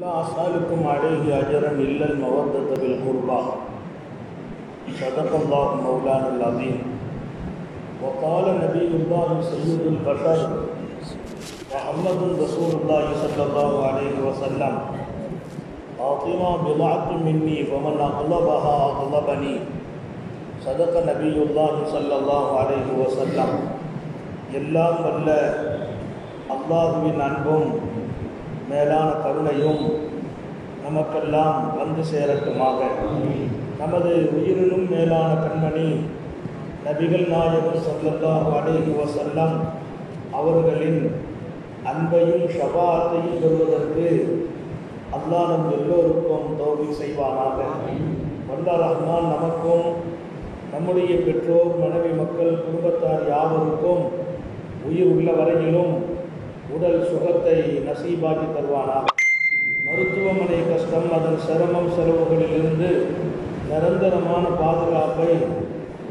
لا أسألكم عليه أجرا إلا المودة بالقربى صدق الله مولانا العظيم. وقال نبي الله سيد البشر محمد رسول الله صلى الله عليه وسلم فاطمة بضعة مني فمن أغلبها أغلبني صدق نبي الله صلى الله عليه وسلم. எல்லாம் வல்ல அல்லாஹ்வின் அன்பும் மேலான கருணையும் நமக்கெல்லாம் வந்து சேரட்டுமாக. நமது உயிரினும் மேலான கண்மணி நபிகள் நாயகம் ஸல்லல்லாஹு அலைஹி வஸல்லம் அவர்களின் அன்பையும் ஷஃபாஅத்தையும் பெறுவதற்கு அல்லாஹ் நம் எல்லோருக்கும் தௌஃபீக் செய்வானாக. வல்ல ரஹ்மான் நமக்கும் நம்முடைய பெற்றோர் மனைவி மக்கள் குடும்பத்தார் யாவருக்கும் உயிர் உள்ள வரையிலும் உடல் சுகத்தை நசீபாக்கி தருவானாக. மருத்துவமனை கஷ்டம் அதன் சிரமம் செலவுகளிலிருந்து நிரந்தரமான பாதுகாப்பை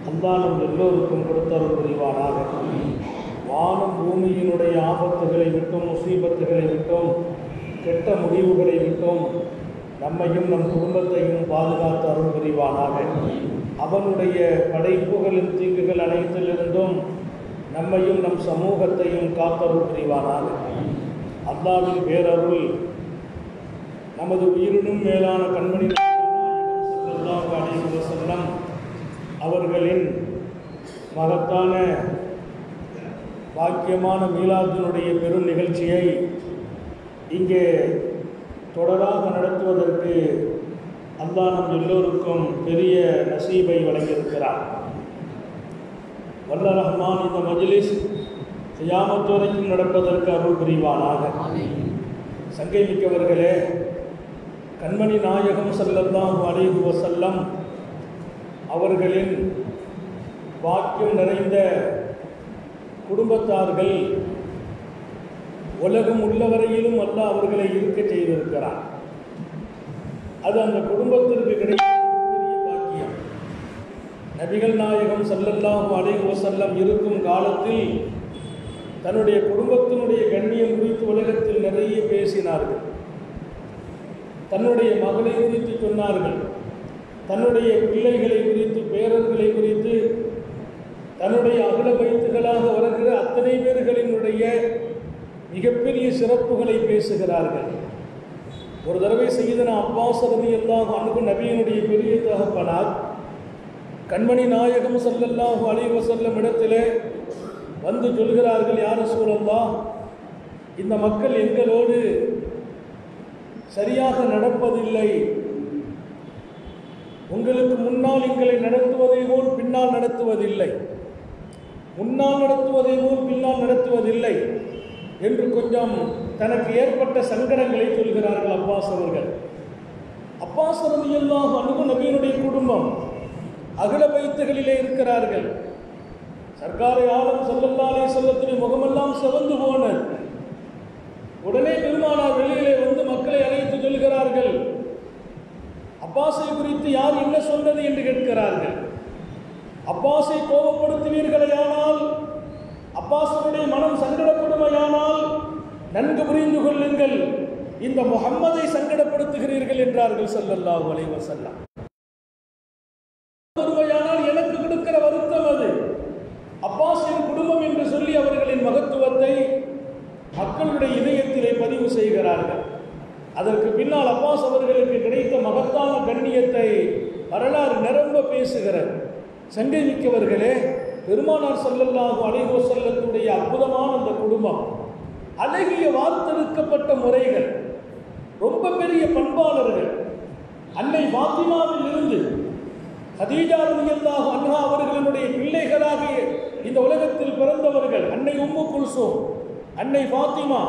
அல்லாஹ் நம் எல்லோருக்கும் கொடுத்தருள் புரிவானாக. வானம் பூமியினுடைய ஆபத்துகளை விட்டும் முசீபத்துகளை விட்டும் கெட்ட முடிவுகளை விட்டும் நம்மையும் நம் குடும்பத்தையும் பாதுகாத்து அருள் புரிவானாக. அவனுடைய படைப்புகளின் தீங்குகள் அனைத்திலிருந்தும் நம்மையும் நம் சமூகத்தையும் காத்தருள் புரிவானாக. அல்லாஹ்வின் பேரருள் நமது உயிரினும் மேலான கண்மணி ஸல்லல்லாஹு அலைஹி வஸல்லம் அவர்களின் மகத்தான பாக்கியமான மீலாத்தினுடைய பெரும் நிகழ்ச்சியை இங்கே தொடராக நடத்துவதற்கு அல்லாஹ் நம் எல்லோருக்கும் பெரிய நசீபை வழங்கியிருக்கிறார். வல்ல ரஹ்மான் இந்த மஜ்லிஸ் கியாமத் வரைக்கும் நடப்பதற்கு அருள் புரிவானாக. சங்கை மிக்கவர்களே, கண்மணி நாயகம் ஸல்லல்லாஹு அலைஹி வஸல்லம் அவர்களின் பாக்கியம் நிறைந்த குடும்பத்தார்கள் உலகம் உள்ளவரையிலும் அல்லாஹ் அவர்களை இருக்க செய்திருக்கிறார். அது அந்த குடும்பத்திற்கு கிடைத்த பெரிய பாக்கியம். நபிகள் நாயகம் ஸல்லல்லாஹு அலைஹி வஸல்லம் இருக்கும் காலத்தில் தன்னுடைய குடும்பத்தினுடைய கண்ணியம் குறித்து உலகத்தில் நிறைய பேசினார்கள். தன்னுடைய மகளை குறித்து சொன்னார்கள், தன்னுடைய பிள்ளைகளை குறித்து, பேரர்களை குறித்து, தன்னுடைய அகல பைத்துகளாக வருகிற அத்தனை பேர்களினுடைய மிகப்பெரிய சிறப்புகளை பேசுகிறார்கள். ஒரு தடவை சய்யிதனா அப்பாஸ் ரலியல்லாஹு அன்ஹு நபியினுடைய பெரிய தகப்பனார் கண்மணி நாயகம் ஸல்லல்லாஹு அலைஹி வஸல்லம் இடத்திலே வந்து சொல்கிறார்கள், யா ரசூலல்லாஹ், இந்த மக்கள் எங்களோடு சரியாக நடப்பதில்லை. உங்களுக்கு முன்னால் எங்களை நடத்துவதை போல் பின்னால் நடத்துவதில்லை, முன்னால் நடத்துவதை போல் பின்னால் நடத்துவதில்லை என்று கொஞ்சம் தனக்கு ஏற்பட்ட சங்கடங்களை சொல்கிறார்கள் அப்பாஸ் அவர்கள். அப்பாஸ் ரலியல்லாஹு அன்ஹு நபியினுடைய குடும்பம் அகல பைத்துகளிலே இருக்கிறார்கள். சர்க்காரை ஆலம் ஸல்லல்லாஹு அலைஹி வஸல்லத்தின் முகமெல்லாம் சிவந்து போனது. உடனே பெருமானார் வெளியிலே வந்து மக்களை அழைத்து சொல்கிறார்கள், அப்பாஸை குறித்து யார் என்ன சொன்னது என்று கேட்கிறார்கள். அப்பாஸை கோபப்படுத்துவீர்களேயானால், அப்பாஸனுடைய மனம் சங்கடப்படுமையானால் நன்கு புரிந்து கொள்ளுங்கள், இந்த முஹம்மதை சங்கடப்படுத்துகிறீர்கள் என்றார்கள் ஸல்லல்லாஹு அலைஹி வஸல்லம். எனக்கு கொடுக்கிற வருத்தம் அது. அப்பாஸின் குடும்பம் என்று சொல்லி அவர்களின் மகத்துவத்தை மக்களுடைய இதயத்திலே பதிவு செய்கிறார்கள். அதற்கு பின்னால் அப்பாஸ் அவர்களுக்கு கிடைத்த மகத்தான கண்ணியத்தை வரலாறு நிரம்ப பேசுகிறது. சங்கை மிக்கவர்களே, பெருமானார் ஸல்லல்லாஹு அலைஹி வஸல்லத்துடைய அற்புதமான அந்த குடும்பம், அழகிய வார்த்தெடுக்கப்பட்ட முறைகள், ரொம்ப பெரிய பண்பாளர்கள். அன்னை ஃபாத்திமாவில் இருந்து ஹதீஜா ரலியல்லாஹு அன்ஹா அவர்களுடைய பிள்ளைகளாக இந்த உலகத்தில் பிறந்தவர்கள். அன்னை உம்மு குல்சூம், அன்னை ஃபாத்திமா,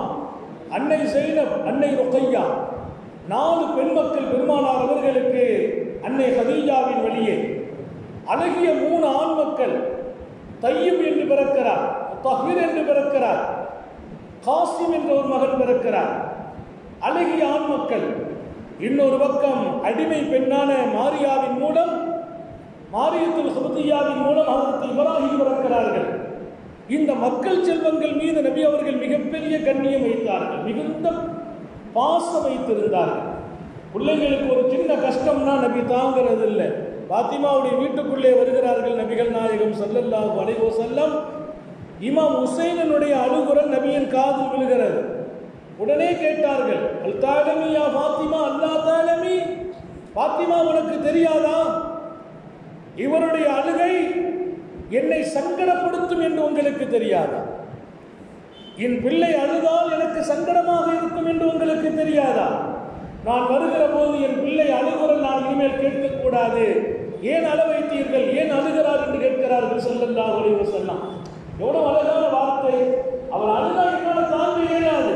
அன்னை ஸைனப், அன்னை ருக்கையா, 4 பெண் மக்கள் பெருமானார் அவர்களுக்கு அன்னை ஹதீஜாவின் வழியே. அழகிய 3 ஆண் மக்கள், தையிப் என்று பிறக்கிறார், தஹீர் என்று பிறக்கிறார், காசிம் என்ற ஒரு மகன் பிறக்கிறார். அழகிய ஆண் மக்கள். இன்னொரு பக்கம் அடிமை பெண்ணான மாரியாவின் மூலம், மாரியத்துல் ஹுதியாவின் மூலம் ஹஜ்ரத் இப்ராஹிம் பிறக்கிறார்கள். இந்த மக்கள் செல்வங்கள் மீது நபி அவர்கள் மிகப்பெரிய கண்ணியம் வைத்தார்கள், மிகுந்த பாசம் வைத்திருந்தார்கள். பிள்ளைங்களுக்கு ஒரு சின்ன கஷ்டம்னா நபி தாங்கிறது இல்லை. பாத்திமாவுடைய வீட்டுக்குள்ளே வருகிறார்கள் நபிகள் நாயகம் ஸல்லல்லாஹு அலைஹி வஸல்லம். இமாம் ஹுசைனுடைய அழுகுரல் நபியின் காதில் விழுகிறது. உடனே கேட்டார்கள், அல் தாலமி யா பாத்திமா, அல்லா தாலமி, பாத்திமா உனக்கு தெரியாதா இவருடைய அழுகை என்னை சங்கடப்படுத்தும் என்று உங்களுக்கு தெரியாதா? என் பிள்ளை அழுதால் எனக்கு சங்கடமாக இருக்கும் என்று உங்களுக்கு தெரியாதா? நான் வருகிற போது என் பிள்ளை அழுகுரல் நான் இனிமேல் கேட்கக்கூடாது. ஏன் அழ வைத்தீர்கள், ஏன் அழுகிறார் என்று கேட்கிறார்கள் ஸல்லல்லாஹு அலைஹி வஸல்லம். எவ்வளவு அழகான வார்த்தை! அவர் அழுதா என்னால் தாங்க இயலாது.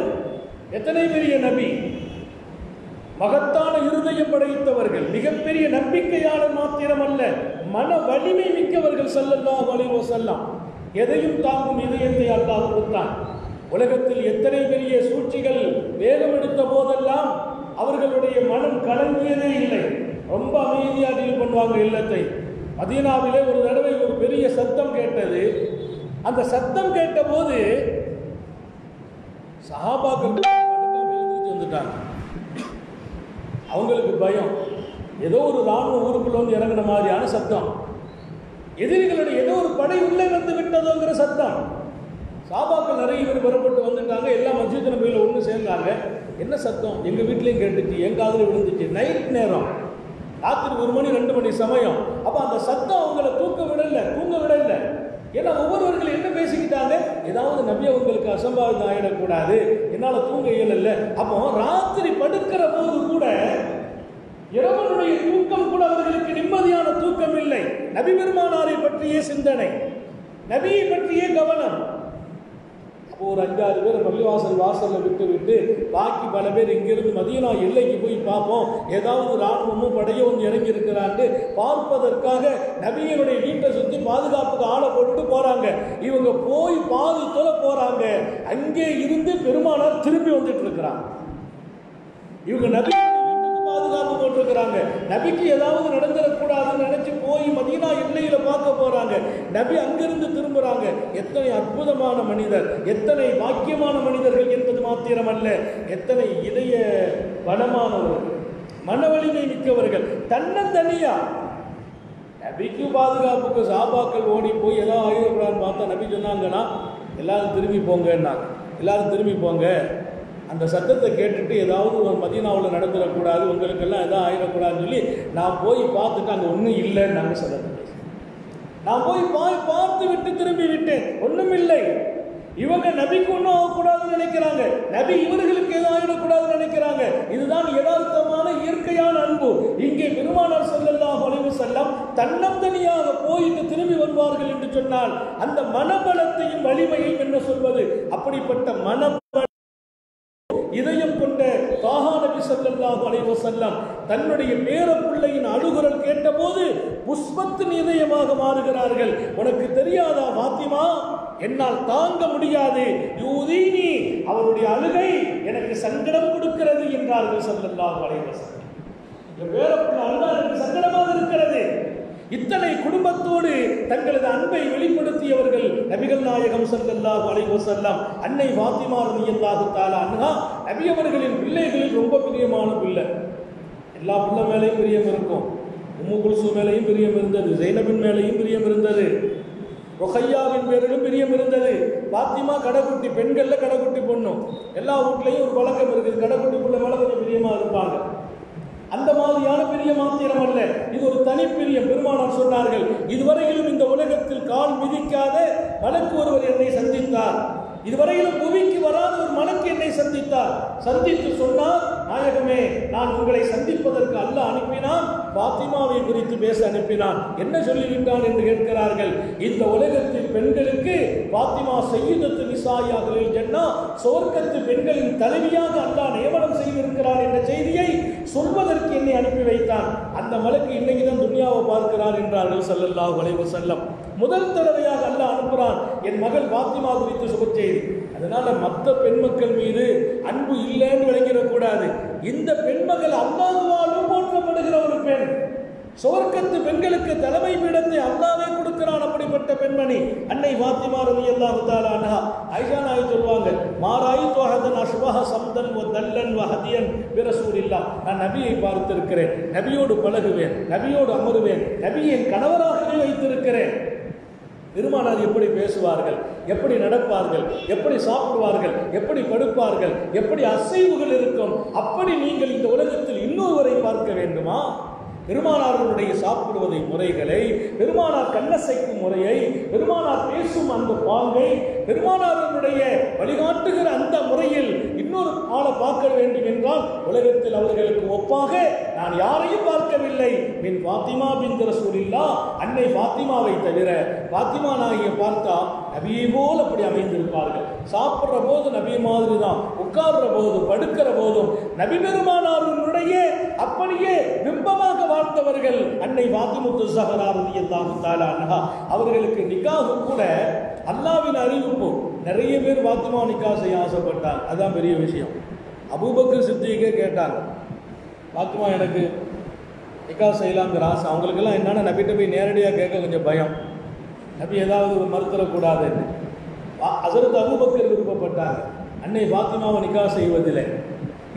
எத்தனை பெரிய நபி, மகத்தான இருதயம் படைத்தவர்கள், மிகப்பெரிய நம்பிக்கையாளர் மாத்திரமல்ல, மன வலிமை மிக்கவர்கள் ஸல்லல்லாஹு அலைஹி வஸல்லம். எதையும் தாங்கும் இதயத்தை அல்லாஹ் கொடுத்தான். உலகத்தில் எத்தனை பெரிய சூழ்ச்சிகள் வேகம் எடுத்த போதெல்லாம் அவர்களுடைய மனம் கலங்கியதே இல்லை. ரொம்ப அமைதியாக டீல் பண்ணுவாங்க இல்லத்தை. மதீனாவிலே ஒரு தடவை ஒரு பெரிய சத்தம் கேட்டது. அந்த சத்தம் கேட்ட போது சஹாபாக்கள் வந்துட்டாங்க. அவங்களுக்கு பயம், ஏதோ ஒரு ராணுவ ஊருக்குள்ள வந்து இறங்கின மாதிரியான சத்தம், எதிரிகளுடைய ஏதோ ஒரு படை உள்ளே வந்து விட்டதோங்கிற சத்தம். சாபாக்கள் நிறைய பேர் புறப்பட்டு வந்துட்டாங்க. எல்லாம் மஸ்ஜித் நபியில ஒன்று சேர்ந்தாங்க. என்ன சத்தம்? எங்கள் வீட்லேயும் கேட்டுச்சு, என் காதில் விழுந்துச்சு. நைட் நேரம், ராத்திரி 1 மணி 2 மணி சமயம். அப்போ அந்த சத்தம் அவங்களை தூங்க விடல. ஏன்னா ஒவ்வொருவர்கள் என்ன பேசிக்கிட்டாங்க, ஏதாவது நபி அவங்களுக்கு அசம்பாவிதம் ஆகிடக்கூடாது, என்னால் தூங்க இயலல்ல. அப்போ ராத்திரி படுக்கிற போது கூட, இரவனுடைய தூக்கம் கூட அவர்களுக்கு நிம்மதியான தூக்கம் இல்லை. நபி பெருமானாரை பற்றிய சிந்தனை, நபியை பற்றிய கவனம். ஒரு 5-6 பேர் பள்ளிவாசல் வாசலில் விட்டு பாக்கி பல பேர் இங்கிருந்து மதீனா எல்லைக்கு போய் பார்ப்போம், ஏதாவது ராணுவமும் படையோ வந்து இறங்கி இருக்கிறான்னு பார்ப்பதற்காக நபியினுடைய வீட்டை சுற்றி பாதுகாப்புக்கு ஆளை போட்டுட்டு போறாங்க. இவங்க போய் பாதி தொலை போறாங்க. அங்கே இருந்து பெருமானார் திரும்பி வந்துட்டு இருக்கிறாங்க. இவங்க நபி பாதுகாப்பு போட்டிருக்கிறாங்க. நபிக்கு ஏதாவது நடந்துடக்கூடாதுன்னு நினைச்சு போய் மதீனா எல்லையில பார்க்க போறாங்க. நபி அங்கிருந்து திரும்புறாங்க. எத்தனை அற்புதமான மனிதர், எத்தனை பாக்கியமான மனிதர்கள் என்பது மாத்திரமல்ல, எத்தனை இதய பலமானவர்கள், மன வலிமை மிக்கவர்கள். தன்னந்தனியா நபிக்கு பாதுகாப்புக்கு சாபாக்கள் ஓடி போய் ஏதாவது ஆயுதப்படான்னு பார்த்தா நபி சொன்னாங்கன்னா, எல்லாரும் திரும்பி போங்கன்னாங்க. எல்லாரும் திரும்பி போங்க, அந்த சத்தத்தை கேட்டுட்டு ஏதாவது ஒரு மதீனாவில் நடந்துடக்கூடாது, உங்களுக்கெல்லாம் எதாவது ஆயிடக்கூடாதுன்னு சொல்லி நான் போய் பார்த்துட்டு அங்கே ஒன்றும் இல்லைன்னு நாங்கள் சத்தத்தை பேசுகிறேன். நான் போய் பார்த்து விட்டு திரும்பி விட்டேன், ஒன்றும் இல்லை. இவங்க நபிக்கு ஒன்றும் ஆகக்கூடாதுன்னு நினைக்கிறாங்க, நபி இவர்களுக்கு எதுவும் ஆகிடக்கூடாதுன்னு நினைக்கிறாங்க. இதுதான் யதார்த்தமான இயற்கையான அன்பு. இங்கே பெருமானார் ஸல்லல்லாஹு அலைஹி வஸல்லம் தன்னந்தனியாக போயிட்டு திரும்பி வருவார்கள் என்று சொன்னால் அந்த மனபலத்தையும் வலிமையும் என்ன சொல்வது? அப்படிப்பட்ட மனபல இதயம் கொண்ட தாஹா நபி ஸல்லல்லாஹு அலைஹி வஸல்லம் தன்னுடைய பேரப்பிள்ளையின் அழுகுரல் கேட்டபோது புஷ்பத்தின் இதயமாக மாறுகிறார்கள். உனக்கு தெரியாதா பாத்திமா, என்னால் தாங்க முடியாது, யூதீனி, அவருடைய அழுகை எனக்கு சங்கடம் கொடுக்கிறது என்றார்கள் ஸல்லல்லாஹு அலைஹி வஸல்லம். என் பேரப்பிள்ளை அழுதா எனக்கு சங்கடமாக இருக்கிறது. இத்தனை குடும்பத்தோடு தங்களது அன்பை வெளிப்படுத்தியவர்கள் நபிகள் நாயகம் ஸல்லல்லாஹு அலைஹி வஸல்லம். அன்னை ஃபாத்திமா ரலியல்லாஹு தஆலா அன்ஹா நபி அவர்களின் பிள்ளைகளில் ரொம்ப பிரியமான பிள்ளை. எல்லா பிள்ளை மேலேயும் பிரியம் இருக்கும். உம்மு குல்சூம் மேலேயும் பிரியம் இருந்தது, ஜைனபின் மேலேயும் பிரியம் இருந்தது, ருகையாவின் பேரிலும் பிரியம் இருந்தது. பாத்திமா கடைக்குட்டி, பெண்களில் கடைக்குட்டி பொண்ணும். எல்லா வீட்லையும் ஒரு பழக்கம் இருக்குது, கடைக்குட்டி பிள்ளை மேலே கொஞ்சம் பிரியமாக இருப்பாங்க. அந்த மாதிரியான பிரிய மாத்திரம் அல்ல, இது ஒரு தனி பிரியம். பெருமானார் சொன்னார்கள், இதுவரையிலும் இந்த உலகத்தில் கால் மிதிக்காத மலக்கு ஒருவர் என்னை சந்தித்தார், இதுவரையிலும் புவிக்கு வராத ஒரு மலக்கு என்னை சந்தித்தார். சந்தித்து சொன்னார், நாயகமே, நான் உங்களை சந்திப்பதற்கு அல்லாஹ் அனுப்பினான், பாத்திமாவை குறித்து பேச அனுப்பினான். என்ன சொல்லிவிட்டான் என்று கேட்கிறார்கள். இந்த உலகத்தில் பெண்களுக்கு பாத்திமா சய்யிதத்து நிசாயாகளில் ஜன்னா, சொர்க்கத்து பெண்களின் தலைவியாக அல்லாஹ் நியமனம் செய்திருக்கிறார் என்ற செய்தியை சொல்வதற்கு என்னை அனுப்பி வைத்தான். அந்த மலக்கு இன்னைக்கு தான் துன்யாவை பார்க்கிறார் என்றார்கள் ஸல்லல்லாஹு அலைஹி வஸல்லம். முதல் தடவையாக அல்லாஹ் அனுப்புகிறான் என் மகள் பாத்திமா குறித்து சுப செய்தி. அதனால மற்ற பெண் மக்கள் மீது அன்பு இல்லைன்னு விளங்கிடக்கூடாது. இந்த பெண்மகள் அல்லாஹ்வாலும் போற்றப்படுகிற ஒரு பெண், சுவர்க்கத்து பெண்களுக்கு தலைமை பீடத்தை அல்லாஹ்வே கொடுக்கிறான். அப்படிப்பட்ட பெண்மணி அன்னை ஃபாத்திமா ரலியல்லாஹு தஆலா அன்ஹா. ஆயிஷா நாயகி சொல்வாங்க, மாராயித்து அஹதன் அஷ்பஹ சம்தன் வ தல்லன் வ ஹதியன் பி ரசூலில்லாஹ். நான் நபியை பார்த்திருக்கிறேன், நபியோடு பழகுவேன், நபியோடு அமருவேன், நபியை என் கணவராகவே வைத்திருக்கிறேன். பெருமானார் எப்படி பேசுவார்கள், எப்படி நடப்பார்கள், எப்படி சாப்பிடுவார்கள், எப்படி படுப்பார்கள், எப்படி அசைவுகள் இருக்கும், அப்படி நீங்கள் இந்த உலகத்தில் இன்னொருவரை பார்க்க வேண்டுமா? பெருமானார்களுடைய சாப்பிடுவதை முறைகளை, பெருமானார் கண்ணசைக்கும் முறையை, பெருமானார் பேசும் அந்த பாங்கை, பெருமானார்களுடைய வழிகாட்டுகிற அந்த முறையில் இன்னொரு ஆளை பார்க்க வேண்டும் என்றால் உலகத்தில் அவர்களுக்கு ஒப்பாக நான் யாரையும் பார்க்கவில்லை. மின் ஃபாத்திமா பின்த் ரசூலில்லாஹ், அன்னை ஃபாத்திமாவை தவிர. ஃபாத்திமா நாயை பார்த்தா நபியை போல் அப்படி அமைந்திருப்பார்கள். சாப்பிட்ற போது நபி மாதிரி தான், உட்கார்ற போது படுக்கிற போதும் நபி பெருமானாருடைய அப்படியே பிம்பமாக வாழ்ந்தவர்கள் அன்னை ஃபாத்திமத்து ஸஹ்ரா ரலியல்லாஹு தஆலா அன்ஹா. அவர்களுக்கு நிக்காஹ் கூட அல்லாஹ்வின் அறிவிப்பு. நிறைய பேர் ஃபாத்திமா நிக்காஹ் செய்ய ஆசைப்பட்டாங்க, அதான் பெரிய விஷயம். அபூபக்கர் சித்திகே கேட்டாங்க, ஃபாத்திமா எனக்கு நிக்காஹ் செய்யலாங்கிற ஆசை. அவங்களுக்கெல்லாம் என்னன்னா நபிட்ட போய் நேரடியாக கேட்க கொஞ்சம் பயம், நபி ஏதாவது மறுத்தரக்கூடாதுன்னு. ஹஸரத் அபூபக்கர் விருப்பப்பட்டாங்க அன்னை ஃபாத்திமாவை நிக்காஹ் செய்வதில்லை.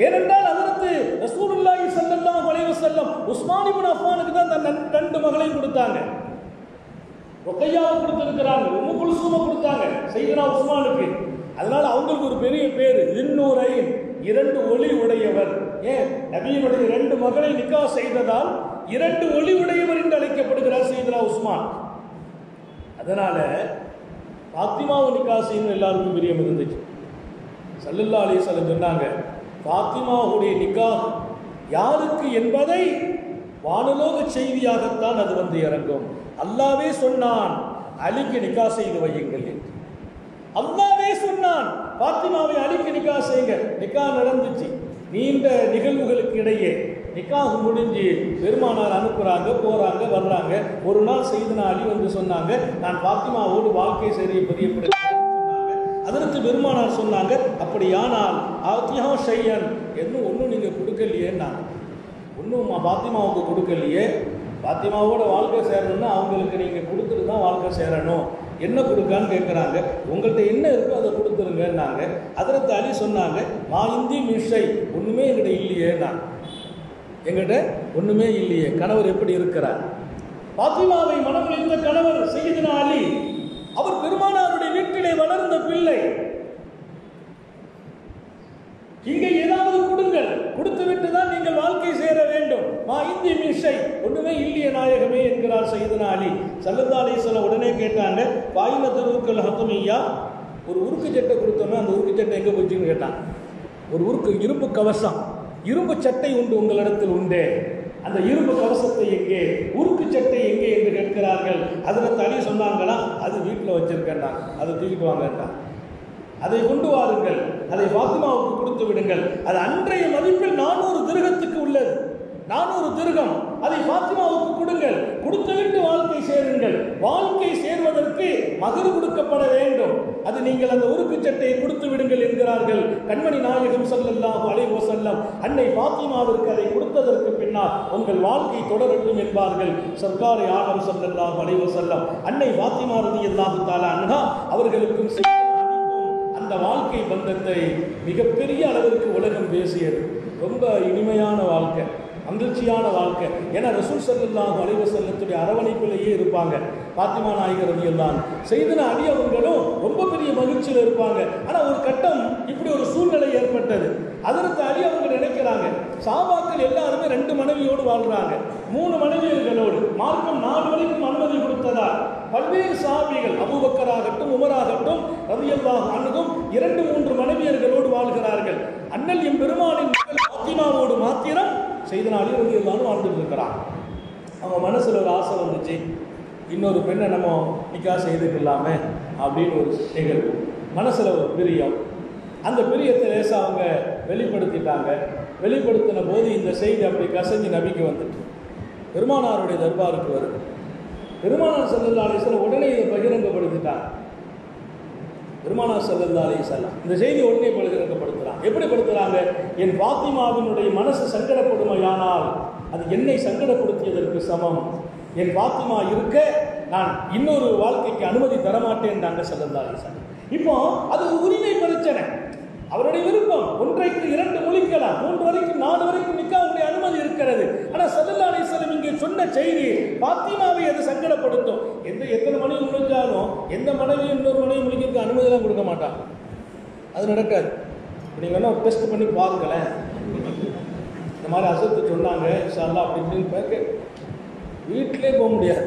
ஏனென்றால் ஹஸரத் ரசூலுல்லாஹி ஸல்லல்லாஹு அலைஹி வஸல்லம் உஸ்மான் இப்னு அஃபானுக்கு தான் தன் 2 மகளையும் கொடுத்தாங்க. ருக்கையாவை கொடுத்திருக்கிறாங்க, உம்மு குல்சூமை கொடுத்தாங்க சையதுனா உஸ்மானுக்கு. அதனால அவங்களுக்கு ஒரு பெரிய பேர் ذுன்னூரைன், 2 ஒளி உடையவர். ஏன் நபியினுடைய 2 மகளை நிக்காஹ் செய்ததால் 2 ஒளி உடையவர் என்று அழைக்கப்படுகிறார் சையதுனா உஸ்மான். அதனால ஃபாத்திமாவை நிக்காஹ் செய்யணும் எல்லாருக்கும் பிரியம் இருந்துச்சு. ஸல்லல்லாஹு அலைஹி வஸல்லம் சொன்னாங்க, ஃபாத்திமாவுடைய நிக்காஹ் யாருக்கு என்பதை வானலோக செய்தியாகத்தான் அது வந்து இறங்கும். அல்லாஹ்வே சொன்னான் அலிக்கு நிக்காஹ் செய்து வையுங்கள் என்று. அல்லாஹ்வே சொன்னான் ஃபாத்திமாவை அலிக்கு நிக்காஹ் செய்யுங்க. நிக்காஹ் நடந்துச்சு. நீண்ட நிகழ்வுகளுக்கு இடையே நிக்காஹ் முடிஞ்சு பெருமானார் அனுப்புறாங்க, போறாங்க, வர்றாங்க. ஒரு நாள் சையதுனா அலி வந்து சொன்னாங்க, நான் ஃபாத்திமாவோடு வாழ்க்கை செய்ய பிரியப்படுகிறேன் சொன்னாங்க. அதற்கு பெருமானார் சொன்னாங்க, அப்படியானால் ஆத்தியா ஷையன் இன்னும் ஒன்றும் நீங்கள் கொடுக்கலையேன்னா, ஒன்றும் ஃபாத்திமாவுக்கு கொடுக்கலையே, ஃபாத்திமாவோட வாழ்க்கை சேரணும்னா அவங்களுக்கு நீங்கள் கொடுத்துட்டு தான் வாழ்க்கை சேரணும், என்ன கொடுக்கான்னு கேட்குறாங்க. உங்கள்கிட்ட என்ன இருக்கோ அதை கொடுத்துருங்கன்னாங்க. அதற்கு அலி சொன்னாங்க, மா இந்தி மிஷை, ஒன்றுமே எங்கிட்ட இல்லையேன்னா. எங்கிட்ட ஒன்றுமே இல்லையே. கணவர் எப்படி இருக்கிறார்? ஃபாத்திமாவை மனமுடிந்த கணவர் சையதுனா அலி. அவர் பெருமானாருடைய வீட்டிலே வளர்ந்த பிள்ளை. இங்கே ஏதாவது கொடுங்கள், கொடுத்து விட்டு தான் நீங்கள் வாழ்க்கை சேர வேண்டும். மா இந்தி மிஷை, ஒன்றுமே இல்லையே நாயகமே என்கிறார் சையதுனா அலி. ஸல்லல்லாஹு அலைஹி வஸல்லம் உடனே கேட்டாங்க, பாயினத்துல் ஹத்மியா, ஒரு உருக்கு சட்டை கொடுத்தோமே அந்த உருக்கு சட்டை எங்கே போச்சுன்னு கேட்டாங்க. ஒரு உருக்கு இரும்பு கவசம், இரும்பு சட்டை உண்டு உங்களிடத்தில் உண்டே, அந்த இரும்பு கவசத்தை எங்கே, உருக்கு சட்டை எங்கே என்று கேட்கிறார்கள். அதில் அலி சொன்னாங்களா, அது வீட்டில் வச்சிருக்கேன், அதை தூக்கிட்டு வாங்கட்டான். அதை கொண்டு வாருங்கள், அதை ஃபாத்திமாவுக்கு கொடுத்து விடுங்கள். அது அன்றைய மதிப்பில் 400 திர்ஹத்துக்கு உள்ளது. 400 திர்ஹம், அதை ஃபாத்திமாவுக்கு கொடுங்கள், கொடுத்துவிட்டு வாழ்க்கை சேருங்கள். வாழ்க்கை சேர்வதற்கு மகர் கொடுக்கப்பட வேண்டும். அது நீங்கள் அந்த உருக்கு சட்டையை கொடுத்து விடுங்கள் என்கிறார்கள் கண்மணி நாயகம் ஸல்லல்லாஹு அலைஹி வஸல்லம். அன்னை ஃபாத்திமாவிற்கு அதை கொடுத்ததற்கு பின்னால் உங்கள் வாழ்க்கை தொடரட்டும் என்பார்கள் சர்க்கார் ஆலம் ஸல்லல்லாஹு அலைஹி வஸல்லம். அன்னை ஃபாத்திமா ரலியல்லாஹு தஆலா அன்ஹா அவர்களுக்கும் அந்த வாழ்க்கை பந்தத்தை மிகப்பெரிய அளவிற்கு உலகம் பேசியது. ரொம்ப இனிமையான வாழ்க்கை, மகிழ்ச்சியான வாழ்க்கை. ஏன்னா ரசூல் ஸல்லல்லாஹு அலைஹி வஸல்லத்துடைய அரவணைப்பிலேயே இருப்பாங்க ஃபாத்திமா நாயகி ரலியல்லாஹு அன்ஹா. சையதுனா அலி அவங்களும் ரொம்ப பெரிய மகிழ்ச்சியில் இருப்பாங்க. ஆனால் ஒரு கட்டம் இப்படி ஒரு சூழ்நிலை ஏற்பட்டது. அதற்கு அலி அவங்க நினைக்கிறாங்க, சஹாபாக்கள் எல்லாருமே 2 மனைவியோடு வாழ்றாங்க, 3 மனைவியர்களோடு. மார்க்கம் 4 வரைக்கும் அனுமதி கொடுத்ததால் பல்வேறு சஹாபிகள் அபூபக்கர் ஆகட்டும், உமர் ஆகட்டும் ரலியல்லாஹு அன்ஹும் 2-3 மனைவியர்களோடு வாழ்கிறார்கள். அண்ணல் எம் பெருமானின் மகள் ஃபாத்திமாவோடு மாத்திரம் சையதுனா அலி ரலியல்லாஹு அன்ஹு வாழ்ந்துட்டு இருக்கிறாங்க. அவங்க மனசில் ஒரு ஆசை வந்துச்சு, இன்னொரு பெண்ணை நம்ம நிக்காஹ் செய்துக்கலாமே அப்படின்னு ஒரு நிகழ்வு. மனசில் ஒரு பிரியம். அந்த பிரியத்தை லேசாக அவங்க வெளிப்படுத்திட்டாங்க. வெளிப்படுத்தின போது இந்த செய்தி அப்படி கசஞ்சு நபிக்கு வந்துட்டு பெருமானாருடைய தர்பாருக்கு வருது. பெருமானார் ஸல்லல்லாஹு அலைஹி வஸல்லம் உடனே இதை பகிரங்கப்படுத்திட்டாங்க. பெருமானார் ஸல்லல்லாஹு அலைஹி வஸல்லம் இந்த செய்தி உடனே பகிரங்கப்படுத்துகிறாங்க. எப்படி படுத்துகிறாங்க? என் ஃபாத்திமாவினுடைய மனசு சங்கடப்படுமையானால் அது என்னை சங்கடப்படுத்தியதற்கு சமம். என் பாத்திமா இருக்க நான் இன்னொரு வாழ்க்கைக்கு அனுமதி தரமாட்டேன் நாங்கள் ஸல்லல்லாஹு. இப்போ அது ஒரு உரிமை பிரச்சனை, அவருடைய விருப்பம். 1க்கு 2 மொழிக்கலாம், 3 வரைக்கும் 4 வரைக்கும் நிக்காவுடைய அனுமதி இருக்கிறது. ஆனால் ஸல்லல்லாஹு அலைஹி வஸல்லம் இங்கே சொன்ன செய்தி பாத்திமாவை அது சங்கடப்படுத்தும். எத்தனை மனைவி முடிஞ்சாலும் எந்த மனைவியும் இன்னொரு மனைவி முடிக்கிறதுக்கு அனுமதியெல்லாம் கொடுக்க மாட்டான், அது நடக்காது. நீங்கள் வேணா டெஸ்ட் பண்ணி பாருங்களேன். இந்த மாதிரி அசத்து சொன்னாங்க இன்ஷா அல்லாஹ் அப்படின்னு பார்க்க வீட்டிலே போக முடியாது,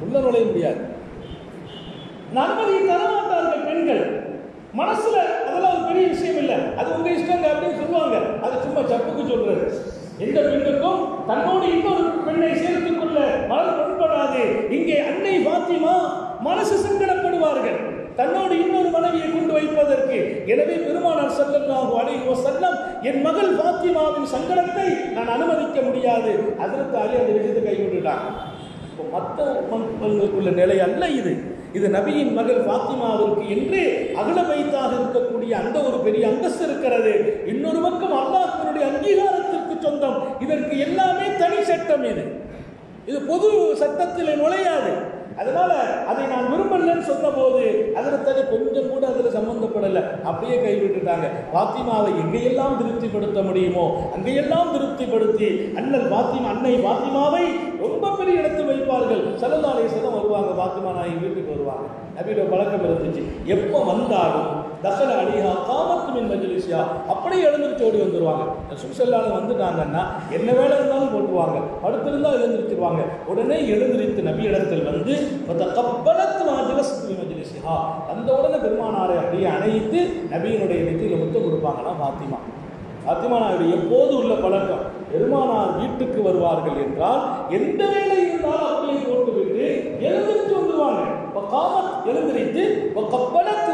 உள்ள நுழைய முடியாது. அனுமதியை தரமாட்டார்கள் பெண்கள். மனசுல அதெல்லாம் ஒரு பெரிய விஷயம் இல்லை, அது உங்க இஷ்டங்க அப்படின்னு சொல்லுவாங்க. அது சும்மா சப்புக்கு சொல்றது. எந்த பெண்ணுக்கும் தன்னோடு இன்னொரு பெண்ணை சேர்த்துக் கொள்ள மனம் முன்படாது. இங்கே அன்னை பாத்திமா மனசு சங்கடப்படுவார்கள் தன்னோடு இன்னொரு மனைவியை கொண்டு வைப்பதற்கு. எனவே பெருமானார் ஸல்லல்லாஹு அலைஹி வஸல்லம் என் மகள் பாத்திமாவின் சங்கடத்தை நான் அனுமதிக்க முடியாது. அதற்கு அலி அந்த விஷயத்தை கைவிட்டுட்டாங்க. மற்ற மக்களுக்குள்ள நிலை அல்ல இது. இது நபியின் மகள் பாத்திமாவிற்கு என்று அகல பைத்தாக இருக்கக்கூடிய அந்த ஒரு பெரிய அந்தஸ்து இருக்கிறது. இன்னொரு பக்கம் அல்லாஹ்வினுடைய அங்கீகாரத்திற்கு சொந்தம். இதற்கு எல்லாமே தனி சட்டம். இது பொது சட்டத்தில் நுழையாது. அதனால அதை நான் விரும்பலன்னு சொன்ன போது அதில் கொஞ்சம் கூட அதில் சம்பந்தப்படலை, அப்படியே கைவிட்டுட்டாங்க. பாத்திமாவை எங்கேயெல்லாம் திருப்திப்படுத்த முடியுமோ அங்கேயெல்லாம் திருப்திப்படுத்தி அன்னை பாத்திமாவை ரொம்ப பெரிய இடத்தில் வைப்பார்கள். ஸல்லல்லாஹு அலைஹி வஸல்லம் வருவாங்க, பாத்திமா நாயகி வீட்டுக்கு வருவாங்க. நபியோட பழக்கம் இருந்துச்சு, எப்போ வந்தாலும் தஹல அலிஹா காமத்து மின் மஜ்லிஸிஹா, அப்படியே எழுந்திருச்சு ஓடி வந்துடுவாங்க. ரசூல் ஸல்லல்லாஹு அலைஹி வந்தாங்கன்னா என்ன வேலை இருந்தாலும் போட்டுவாங்க, படுத்திருந்தா எழுந்திருச்சிருவாங்க. உடனே எழுந்திருத்து நபி இடத்தில் வந்து அந்த உடனே பெருமானாரை அப்படியே அணைத்து நபியினுடைய நெற்றியில முத்தம் கொடுப்பாங்கன்னா பாத்திமா நாயுடைய எப்போது உள்ள பழக்கம். பெருமானார் வீட்டுக்கு வருவார்கள் என்றால் எந்த வேலை இருந்தாலும் அப்படியே போட்டுவிட்டு எழுந்திருச்சு வந்துருவாங்க. எழுந்திரித்து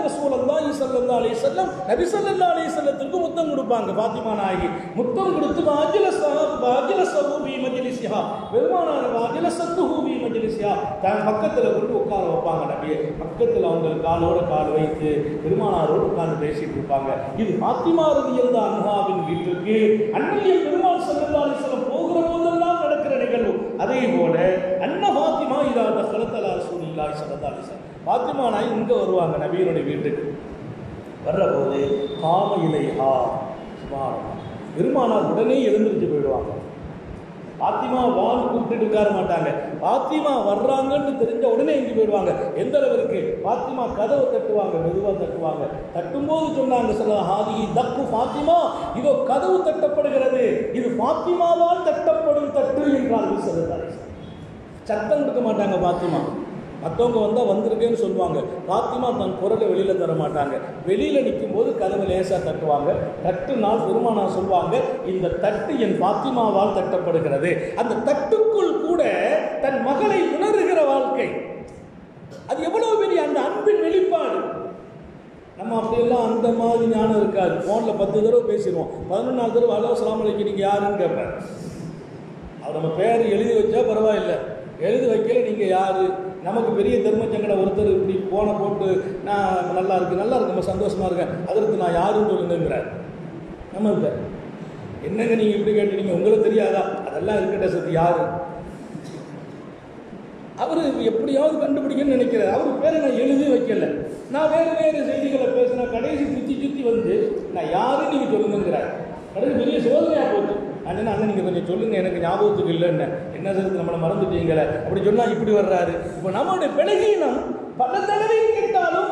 ரசூலுல்லாஹி ஸல்லல்லாஹு அலைஹி வஸல்லம் நபி ஸல்லல்லாஹு அலைஹி வஸல்லத்துக்கு முத்தம் கொடுப்பாங்க. பாத்திமா நாயகி முத்தம் கொடுத்து தன் பக்கத்தில் கொண்டு உட்கார வைப்பாங்க. நபியை பக்கத்தில் அவங்க காலோட கால் வைத்து பெருமானாரோடு உட்கார்ந்து பேசிட்டு இருப்பாங்க. இது பாத்திமா ரலியல்லாஹு அன்ஹாவின் வீட்டுக்கு அன்னைய பெருமாள் ஸல்லல்லாஹு அலைஹி வஸல்லம் போகிற போதெல்லாம் நடக்கிற நிகழ்வு. அதே போல அன்ன பாத்திமா இதா தഖலத் அலா ரசூலில்லாஹி ஸல்லல்லாஹு அலைஹி வஸல்லம் பாத்திமா நாய் இங்கே வருவாங்க நபியினுடைய வீட்டுக்கு. வர்ற போது காம இலைஹா பெருமானார் உடனே எழுந்திருச்சு போயிடுவாங்க. பாத்திமா வான்னு கூப்பிட்டு உட்கார மாட்டாங்க. பாத்திமா வர்றாங்கன்னு தெரிஞ்ச உடனே எங்கே போயிடுவாங்க. எந்த அளவிற்கு பாத்திமா கதவை தட்டுவாங்க, மெதுவாக தட்டுவாங்க. தட்டும்போது சொன்னாங்க ஸல்லல்லாஹு தக்கு பாத்திமா, இதோ கதவு தட்டப்படுகிறது, இது பாத்திமாவால் தட்டப்படும் தட்டு என்றார்கள் ஸல்லல்லாஹு அலைஹி வஸல்லம். சத்தம் கொடுக்க மாட்டாங்க பாத்திமா. மற்றவங்க வந்தால் வந்திருக்கேன்னு சொல்லுவாங்க. பாத்திமா தன் குரலை வெளியில் தர மாட்டாங்க. வெளியில் நிற்கும் போது கதவை லேசாக தட்டுவாங்க. தட்டு நாள் பெருமானார் சொல்லுவாங்க, இந்த தட்டு என் பாத்திமாவால் தட்டப்படுகிறது. அந்த தட்டுக்குள் கூட தன் மகளை உணர்கிற வாழ்க்கை, அது எவ்வளவு பெரிய அந்த அன்பின் வெளிப்பாடு. நம்ம அப்படியெல்லாம் அந்த மாதிரி ஞானம் இருக்காது. ஃபோனில் 10 தடவை பேசிடுவோம், 11ஆவது தடவை ஹலோ அஸ்ஸலாமு அலைக்கும் நீங்கள் யாருன்னு கேட்பேன். அவர் நம்ம பேர் எழுதி வச்சா பரவாயில்லை, எழுதி வைக்கல நீங்கள் யார். நமக்கு பெரிய தர்மச்சங்கட ஒருத்தர் இப்படி போனை போட்டு நான் நல்லா இருக்கு ரொம்ப சந்தோஷமாக இருக்கேன், அதற்கு நான் யாருன்னு சொல்லுங்கிறார். நம்ம இல்லை, என்னங்க நீங்கள் இப்படி கேட்டீங்க, உங்களுக்கு தெரியாதா? அதெல்லாம் இருக்கட்ட சத்து யாரு அவர் எப்படியாவது கண்டுபிடிக்கணும்னு நினைக்கிறார். அவர் பேரை நான் எழுதி வைக்கல, நான் வேறு செய்திகளை பேசினா கடைசி சுற்றி வந்து நான் யாருன்னு நீங்கள் சொல்லுங்கிறார். கடைசி பெரிய சோதனையாக போச்சு. அண்ணன் நீங்கள் கொஞ்சம் சொல்லுங்கள், எனக்கு ஞாபகத்துக்கு இல்லைன்னு. என்ன சேர்த்து நம்மளை மறந்துட்டீங்களே அப்படி சொன்னால் இப்படி வர்றாரு. இப்போ நம்மளுடைய பிழகீனம் பல தடவை கேட்டாலும்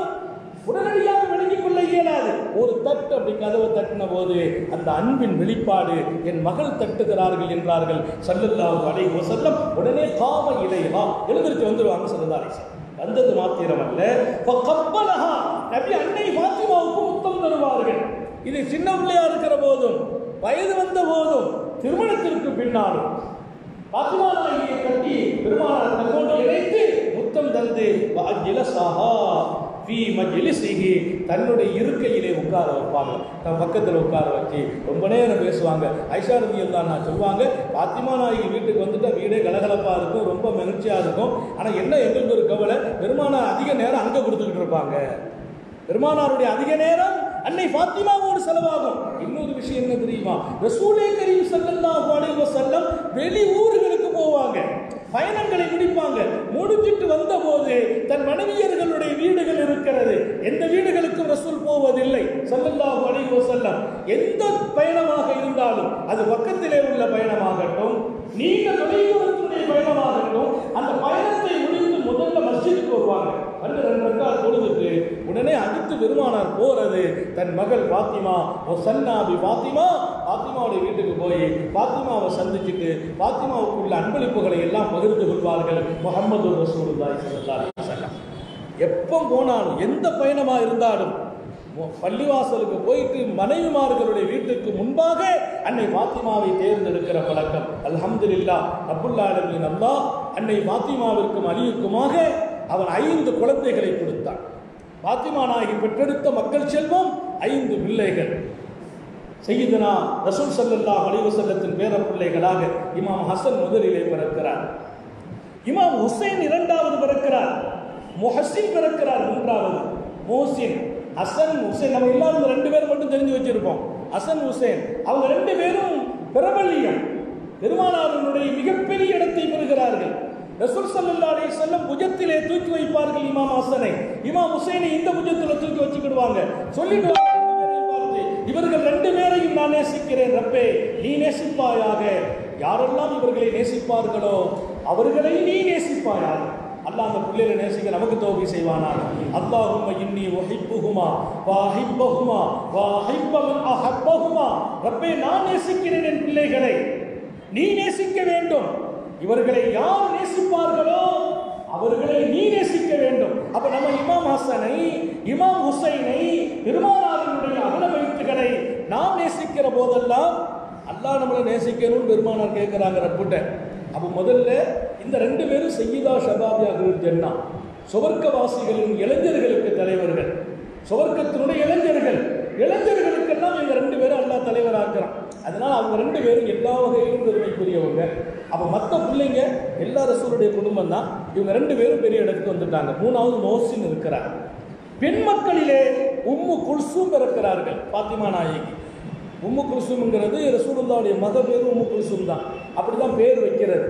உடனடியாக விளங்கிக் கொள்ள இயலாது. ஒரு தட்டு அப்படி கதவை தட்டின போது அந்த அன்பின் வெளிப்பாடு, என் மகள் தட்டுகிறார்கள் என்றார்கள் ஸல்லல்லாஹு அலைஹி வஸல்லம். உடனே காம இலைஹா எழுந்திருச்சு வந்துடுவாங்க ஸல்லல்லாஹு அலைஹி வஸல்லம். வந்தது மாத்திரமல்ல, நபி அன்னை பாத்திமாவுக்கு முத்தம் தருவார்கள். இது சின்ன பிள்ளையா இருக்கிற போதும், வயது வந்த போதும், திருமணத்திற்கு பின்னாலும் பாத்திமா நாயகியை கட்டி பெருமானார் தன்னோடு இணைத்து முத்தம் தந்து தன்னுடைய இருக்கையிலே உட்கார வைப்பாங்க. தன் பக்கத்தில் உட்கார வச்சு ரொம்ப நேரம் பேசுவாங்க. ஆயிஷா ரலியல்லாஹு அன்ஹா சொல்லுவாங்க, பாத்திமா நாயகி வீட்டுக்கு வந்துட்டா வீடே கலகலப்பாக இருக்கும், ரொம்ப மகிழ்ச்சியாக இருக்கும். ஆனால் என்ன எங்களுக்கு ஒரு கவலை, பெருமானார் அதிக நேரம் அங்கே கொடுத்துக்கிட்டு இருப்பாங்க. பெருமானாருடைய அதிக நேரம் அன்னை பாத்திமாவோடு செலவாகும். இன்னொரு விஷயம் என்ன தெரியுமா? தெரியுமா? ரசூலே கரீம் ஸல்லல்லாஹு அலைஹி வஸல்லம் வெளி ஊர்களுக்கு போவாங்க, பயணங்களை முடிப்பாங்க. முடிச்சிட்டு வந்தபோது தன் மனைவியர்களுடைய வீடுகள் இருக்கிறது, எந்த வீடுகளுக்கும் ரசூல் போவதில்லை ஸல்லல்லாஹு அலைஹி வஸல்லம். எந்த பயணமாக இருந்தாலும், அது பக்கத்திலே உள்ள பயணமாகட்டும், நீண்ட தொலைதூரத்துடைய பயணமாகட்டும், அந்த பயணத்தை முடித்து முதல்ல மஸ்ஜிதுக்கு வருவாங்க. வந்து 2 ரக்காத் தொழுதுட்டு உடனே அடுத்து பெருமானார் போறது தன் மகள் பாத்திமா ஒசன்னாபி பாத்திமா, பாத்திமாவுடைய வீட்டுக்கு போய் பாத்திமாவை சந்திச்சுட்டு பாத்திமாவுக்குள்ள அன்பளிப்புகளை எல்லாம் பகிர்ந்து கொள்வார்கள். முஹம்மது ரசூலுல்லாஹி ஸல்லல்லாஹு அலைஹி வஸல்லம் எப்போ போனாலும், எந்த பயணமா இருந்தாலும் பள்ளிவாசலுக்கு போயிட்டு மனைவிமார்களுடைய வீட்டுக்கு முன்பாக அன்னை பாத்திமாவை தேர்ந்தெடுக்கிற பழக்கம். அல்ஹம்துலில்லாஹ், ரப்புல் ஆலமீன் அல்லாஹ் அன்னை பாத்திமாவிற்கும் அலியுக்குமாக அவன் 5 குழந்தைகளை கொடுத்தான். பாத்திமா நாயகி பெற்றெடுத்த மக்கள் செல்வம் 5 பிள்ளைகள். சையதுனா ரசூல் ஸல்லல்லாஹு அலைஹி வஸல்லத்தின் பேர பிள்ளைகளாக இமாம் ஹசன் முதலிலே பிறக்கிறார், இமாம் ஹுசைன் 2வது பிறக்கிறார், முஹசின் பிறக்கிறார் 3வது, முஹசின். ஹசன் ஹுசைன் நம்ம எல்லாரும் 2 பேரும் மட்டும் தெரிஞ்சு வச்சிருப்போம். ஹசன் ஹுசைன் அவங்க 2 பேரும் பிரபல்யம், பெருமானாருடைய மிகப்பெரிய இடத்தை பெறுகிறார்கள். ரசூல் ஸல்லல்லாஹு அலைஹி வஸல்லம் புஜத்திலே தூக்கி வைப்பார்கள் இமாம் ஹசனை, இமாம் ஹுசைனை இந்த புஜத்தில் தூக்கி வச்சுக்கிடுவாங்க. சொல்லிடுவாங்க இவர்கள் 2 பேரையும் நான் நேசிக்கிறேன் ரப்பே, நீ நேசிப்பாயாக. யாரெல்லாம் இவர்களை நேசிப்பார்களோ அவர்களை நீ நேசிப்பாயாக. அல்லாஹ் அந்த பிள்ளைகளை நேசிக்க நமக்கு தௌஃபீக் செய்வானாக. அல்லாஹும்ம இன்னி உஹிப்புஹுமா வ அஹிப்புஹுமா வ அஹிப்ப மன் அஹப்பஹுமா. ரப்பே, நான் நேசிக்கிறேன் என் பிள்ளைகளை, நீ நேசிக்க வேண்டும். இவர்களை யார் நேசிப்பார்களோ அவர்களை நீ நேசிக்க வேண்டும். அப்ப நம்ம இமாம் ஹசனை, இமாம் ஹுசைனை, பெருமானாரினுடைய அகல வைத்துகளை நாம் நேசிக்கிற போதெல்லாம் அல்லாஹ் நம்மளை நேசிக்கணும்னு பெருமானார் கேட்கிறாங்க ரப்புட்ட. அப்ப முதல்ல இந்த 2 பேரும் சையீதா ஷபாபியாகுல் ஜன்னா, சுவர்க்கவாசிகளின் இளைஞர்களுக்கு தலைவர்கள், சுவர்க்கத்தினுடைய இளைஞர்கள், இளைஞர்களுக்கெல்லாம் இவங்க 2 பேரும் அல்லாஹ் தலைவராக்குறான். அதனால அவங்க 2 பேரும் எல்லா வகையிலும் பெருமைக்குரியவங்க. அப்போ மற்ற பிள்ளைங்க எல்லா ரசூலுடைய குடும்பம் தான், இவங்க 2 பேரும் பெரிய இடத்துக்கு வந்துட்டாங்க. 3வது மோசின் இருக்கிறார். பெண் மக்களிலே உம்மு குல்சூம் பிறக்கிறார்கள், பாத்திமா நாயகி. உம்மு குல்சூம்ங்கிறது ரசூலுல்லாஹ்வுடைய மக பேர் உம்மு குல்சூம் தான், அப்படிதான் பேர் வைக்கிறது.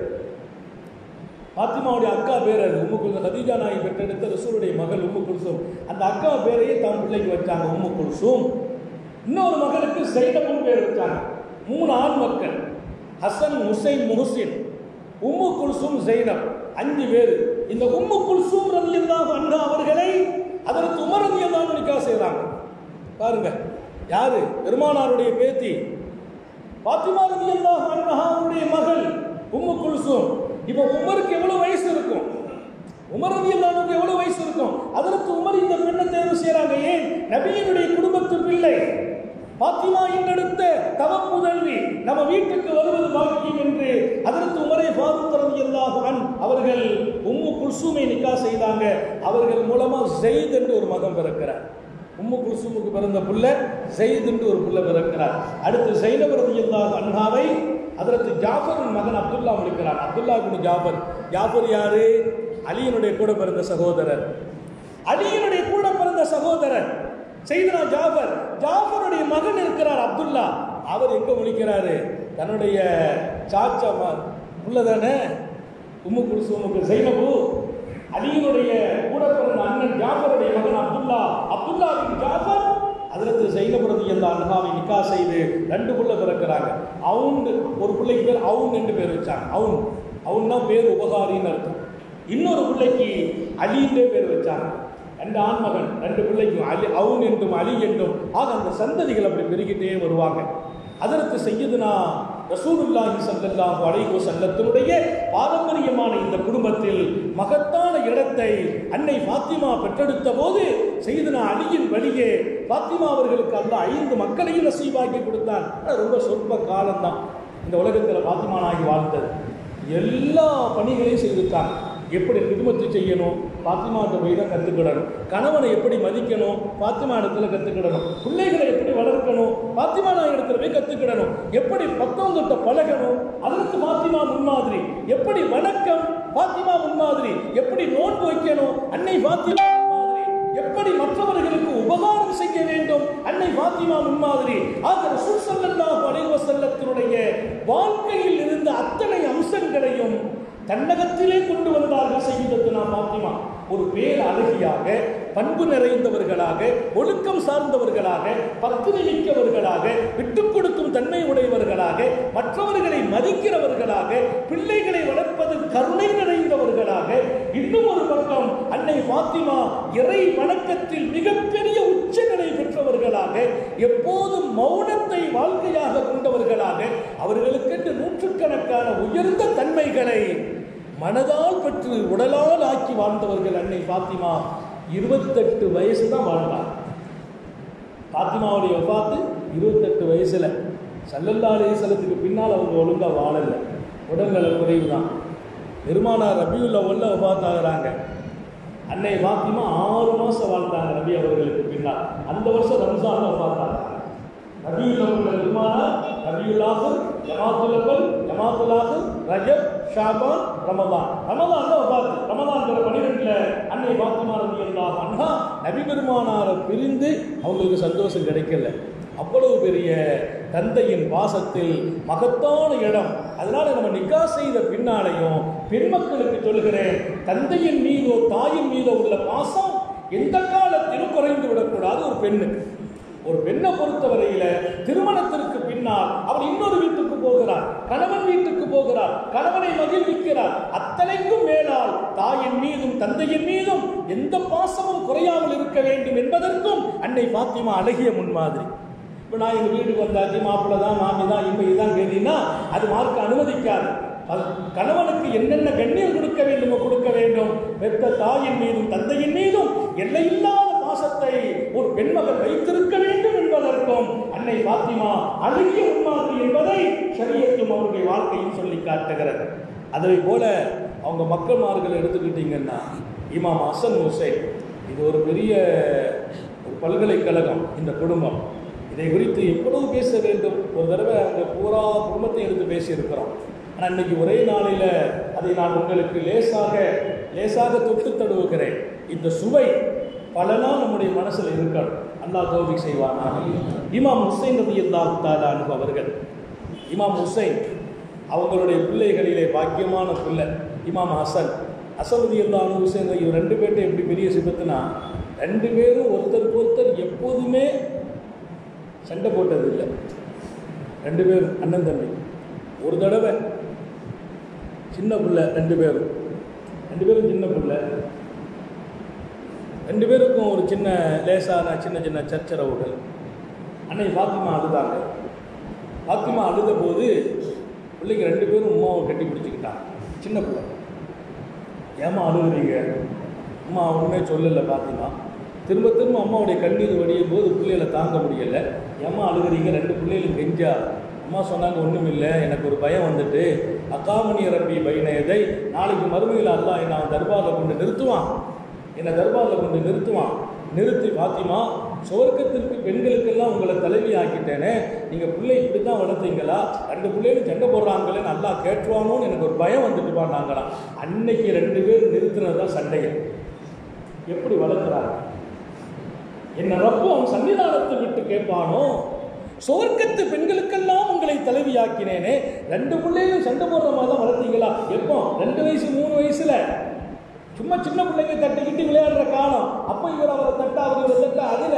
பாத்திமாவுடைய அக்கா பேர் அது உம்மு குல்சூம். கதீஜா நாயகி பெற்றெடுத்த ரசூலுடைய மகள் உம்மு குல்சூம். அந்த அக்கா பேரையே தம் பிள்ளைக்கு வச்சாங்க உம்மு குல்சூம். இன்னொரு மகளுக்கு ஸைனபுன்னு பேர் வச்சாங்க. 3 ஆண் மக்கள், ஹசன், ஹுசைன், முஹசின், உம்மு குல்சூம், ஸைனப், 5 பேர். இந்த உம்மு குல்சூம் ரலியல்லாஹு அன்ஹா அவர்களை அதற்கு உமர் ரலியல்லாஹு அன்ஹு நிக்காஹ் செய்றாங்க. பாருங்க, யாரு? பெருமானாருடைய பேத்தி பாத்திமா ரலியல்லாஹு அன்ஹாவுடைய மகள் உம்மு குல்சூம். இப்போ உமருக்கு எவ்வளவு வயசு இருக்கும்? உமர் ரலியல்லாஹு அன்ஹுக்கு எவ்வளவு வயசு இருக்கும்? அதற்கு உமர் இந்த பெண்ணை தேர்வு செய்றாங்க. ஏன்? நபியினுடைய குடும்பத்து பிள்ளை பாத்திமா என்றெடுத்த தவப்புதல்வி நம்ம வீட்டுக்கு வருவது பாக்கியம் என்று அதற்கு உமரே ஃபாரூக் ரலியல்லாஹு அன்ஹு அவர்கள் உம்மு குல்சூமை நிக்காஹ் செய்தாங்க. அவர்கள் மூலமா ஸைத் என்று ஒரு மகன் பிறக்கிறார். உம்மு குல்சூமுக்கு பிறந்த புள்ள ஸைத் என்று ஒரு புள்ள பிறக்கிறார். அடுத்து ஸைனப் ரலியல்லாஹு அன்ஹாவை அதற்கு ஜாஃபரின் மகன் அப்துல்லா முடிக்கிறார். அப்துல்லா இப்னு ஜாஃபர். ஜாஃபர் யாரு? அலியினுடைய கூட பிறந்த சகோதரர். அலியினுடைய கூட பிறந்த சகோதரர் சையதுனா ஜாஃபர். ஜாஃபருடைய மகன் இருக்கிறார் அப்துல்லா. அவர் எங்க முடிக்கிறாரு? தன்னுடைய சாச்சா உள்ளதானே உம்மு குல்சூமுக்கு ஸைனபு, அலியினுடைய கூட பிறந்த அண்ணன் ஜாஃபருடைய மகன் அப்துல்லா, அப்துல்லா பின் ஜாஃபர் ஹஜ்ரத் ஸைனப் ரலியல்லாஹு அன்ஹாவை நிக்காஹ் செய்து 2 புள்ள பிறக்கிறாங்க. அவுன் ஒரு பிள்ளைக்கு பேர் அவுன் என்று பேர் வச்சாங்க. அவுன், அவுன்னா பேர் உபகாரின்னு அர்த்தம். இன்னொரு பிள்ளைக்கு அலின்றே பேர் வச்சாங்க. 2 ஆண்மகன், 2 பிள்ளைக்கும் அலி, அவுன் என்றும் அலி என்றும். ஆக அந்த சந்ததிகள் அப்படி பெருகிட்டே வருவாங்க. அதற்கு சையதுனா ரசூலுல்லாஹி ஸல்லல்லாஹு அலைஹி வஸல்லத்தினுடைய பாரம்பரியமான இந்த குடும்பத்தில் மகத்தான இடத்தை அன்னை ஃபாத்திமா பெற்றெடுத்த போது சையதுனா அலியின் வழியே ஃபாத்திமா அவர்களுக்கு அல்லாஹ் 5 மக்களையும் நசீபாக்கி கொடுத்தான். ரொம்ப சொற்ப காலம்தான் இந்த உலகத்தில் ஃபாத்திமா நாயகி வாழ்ந்தது. எல்லா பணிகளையும் செய்திருக்காங்க. எப்படி குடும்பத்தை செய்யணும் ஃபாத்திமாட்ட போய் தான் கற்றுக்கிடணும். கணவனை எப்படி மதிக்கணும் ஃபாத்திமா இடத்துல கற்றுக்கிடணும். பிள்ளைகளை எப்படி வளர்க்கணும் ஃபாத்திமா இடத்துல போய் கற்றுக்கிடணும். எப்படி பத்தவங்கிட்ட பழகணும் அதற்கு ஃபாத்திமா முன்மாதிரி. எப்படி வணக்கம் ஃபாத்திமா முன்மாதிரி. எப்படி நோன்பு வைக்கணும் அன்னை ஃபாத்திமா முன்மாதிரி. எப்படி மற்றவர்களுக்கு உபகாரம் செய்ய வேண்டும் அன்னை ஃபாத்திமா முன்மாதிரி. ஆக ரசூல் ஸல்லல்லாஹு அலைஹி தன்னகத்திலே கொண்டு வந்தார்கள் சையதத்துனா ஃபாத்திமா. ஒரு பேர் அழகியாக, பண்பு நிறைந்தவர்களாக, ஒழுக்கம் சார்ந்தவர்களாக, பத்தினி மிக்கவர்களாக, விட்டுக் கொடுக்கும் தன்மை உடையவர்களாக, மற்றவர்களை மதிக்கிறவர்களாக, பிள்ளைகளை வளர்ப்பதில் கருணை நிறைந்தவர்களாக, இன்னும் ஒரு பக்கம் அன்னை ஃபாத்திமா இறை வணக்கத்தில் மிகப்பெரிய உச்சநிலை பெற்றவர்களாக, எப்போதும் மௌனத்தை வாழ்க்கையாக கொண்டவர்களாக, அவர்களுக்கென்று நூற்றுக்கணக்கான உயர்ந்த தன்மைகளை மனதால் பெற்று உடலால் ஆக்கி வாழ்ந்தவர்கள் அன்னை ஃபாத்திமா. 28 வயசு தான் வாழ்ந்தார். ஃபாத்திமாவுடைய வஃபாத்து 28 வயசுல. ஸல்லல்லாஹு அலைஹி வஸல்லத்துக்கு பின்னால் அவங்க ஒழுங்கா வாழலை, உடல்நல குறைவு தான். பெருமானார் ரபியுல் அவ்வல்ல வஃபாத் ஆகிறாங்க. அன்னை ஃபாத்திமா 6 மாதம் வாழ்ந்தாங்க நபி அவர்களுக்கு பின்னால். அந்த வருஷம் ரம்ஜான் வஃபாத் ஆகிறாங்க. ரபியுல் அவ்வல் பெருமானார், ரபியுல் ஆஹிர், ஜமாத்துல் அவ்வல், ஜமாத்துல் ஆஹிர், ரஜப், ஷாபான், ரமதான். ரமதான் வஃபாத். ரமதான் 12ல் அன்னை ஃபாத்திமா ரலியல்லாஹு அன்ஹா நபி பெருமானாரை பிரிந்து அவங்களுக்கு சந்தோஷம் கிடைக்கல. அவ்வளவு பெரிய தந்தையின் பாசத்தில் மகத்தான இடம். அதனால நம்ம நிக்கா செய்த பின்னாலையும் பெண்மக்களுக்கு சொல்கிறேன், தந்தையின் மீதோ தாயின் மீதோ உள்ள பாசம் எந்த காலத்திலும் குறைந்து விடக்கூடாது. ஒரு பெண்ணை பொறுத்தவரையில திருமணத்திற்கு பின்னால் அவள் இன்னொரு வீட்டுக்கு போகிறார், கணவன் வீட்டுக்கு போகிறார், கணவனை மகிழ்விக்கிறார். அத்தனைக்கும் மேலால் தாயின் மீதும் தந்தையின் மீதும் எந்த பாசமும் குறையாமல் இருக்க வேண்டும் என்பதற்கும் அன்னை ஃபாத்திமா அழகிய முன்மாதிரி. இப்போ நான் எங்கள் வீட்டுக்கு வந்தாச்சு, மாப்பிள்ளை தான், மாமி தான், இப்போ இதுதான் கேட்டீங்கன்னா அது மார்க்க அனுமதிக்காது. கணவனுக்கு என்னென்ன கண்ணியம் கொடுக்க வேண்டுமோ கொடுக்க வேண்டும். பெற்ற தாயின் மீதும் தந்தையின் மீதும் எல்லையில்லாத பாசத்தை ஒரு பெண்மகள் வைத்திருக்க வேண்டும் என்பதற்கும் அன்னை ஃபாத்திமா அழகிய முன்மாதிரி என்பதை ஷரியத்தும் அவருடைய வாழ்க்கையும் சொல்லி காட்டுகிறது. அதை போல அவங்க மக்கள்மார்களை எடுத்துக்கிட்டீங்கன்னா இமாம் ஹசன் ஹுசைன், இது ஒரு பெரிய ஒரு பல்கலைக்கழகம். இந்த குடும்பம் இதை குறித்து எவ்வளவு பேச வேண்டும். ஒரு தடவை அவங்க பூரா குடும்பத்தை எடுத்து பேசியிருக்கிறோம். ஆனால் இன்னைக்கு ஒரே நாளில் அதை நான் உங்களுக்கு லேசாக தொட்டு தடுவுகிறேன். இந்த சுவை பல நாள் நம்முடைய மனசில் இருக்கணும். அல்லாஹ் தௌஃபீக் செய்வானா. இமாம் ஹுசைன் ரலியல்லாஹு தஆலா அன்ஹு அவர்கள், இமாம் ஹுசைன் அவங்களுடைய பிள்ளைகளிலே பாக்கியமான பிள்ளை இமாம் ஹசன். ஹசன் ரலியல்லாஹு அன்ஹு, ஹுசைன், இவர் 2 பேர்ட்ட எப்படி பெரிய சிபத்துனா, 2 பேரும் ஒருத்தருக்கு ஒருத்தர் எப்போதுமே சண்டை போட்டது இல்லை. 2 பேரும் அண்ணன் தம்பி. ஒரு தடவை சின்ன பிள்ளை, 2 பேரும் சின்ன பிள்ளை, 2 பேருக்கும் ஒரு சின்ன லேசான சின்ன சச்சரவுகள். அன்னை ஃபாத்திமா அழுதாங்க. ஃபாத்திமா அழுத போது பிள்ளைங்க 2 பேரும் அம்மாவை கட்டி பிடிச்சிக்கிட்டாங்க. சின்ன பிள்ளை, ஏமா அழுகுறீங்க? அம்மா ஒன்றுமே சொல்லலை. ஃபாத்திமா திரும்ப அம்மாவுடைய கண்ணீர் வடியும் போது பிள்ளைகளை தாங்க முடியலை. ஏமா அழுகுறீங்க? 2 பிள்ளைகளும் கெஞ்சா. அம்மா சொன்னாங்க, ஒன்றும் இல்லை, எனக்கு ஒரு பயம் வந்துட்டு, அக்காமணி ரப்பி பைனயதை, நாளைக்கு மறுமையில் அல்லாஹ் என்னை தர்பாரில் கொண்டு நிறுத்துவான். நிறுத்தி ஃபாத்திமா, சுவர்க்கத்திற்கு பெண்களுக்கெல்லாம் உங்களை தலைவி ஆக்கிட்டேனே, நீங்கள் பிள்ளை இப்படி தான் வளர்த்தீங்களா? 2 பிள்ளைகளும் சண்டை போடுறாங்களேன்னு அல்லாஹ் கேட்டுவானோன்னு எனக்கு ஒரு பயம் வந்துட்டு பாருனாங்களாம். அன்னைக்கு 2 பேர் நிறுத்தினது தான் சண்டையை. எப்படி வளர்க்குறாங்க? என்ன ரப்பு அவன் சன்னிதானத்தை விட்டு கேட்பானோ, சுவர்க்கத்து பெண்களுக்கெல்லாம் உங்களை தலைவியாக்கினேனே, 2 பிள்ளைகளும் சண்டை போடுற மாதிரி தான் வளர்த்தீங்களா? எப்போ? 2 வயசு 3 வயசுல சும்மா சின்ன பிள்ளைங்க தட்டிக்கிட்டு விளையாடுற காலம். அப்போ இவர் அவரை தட்ட, அவர் இவரை தட்ட. அதில்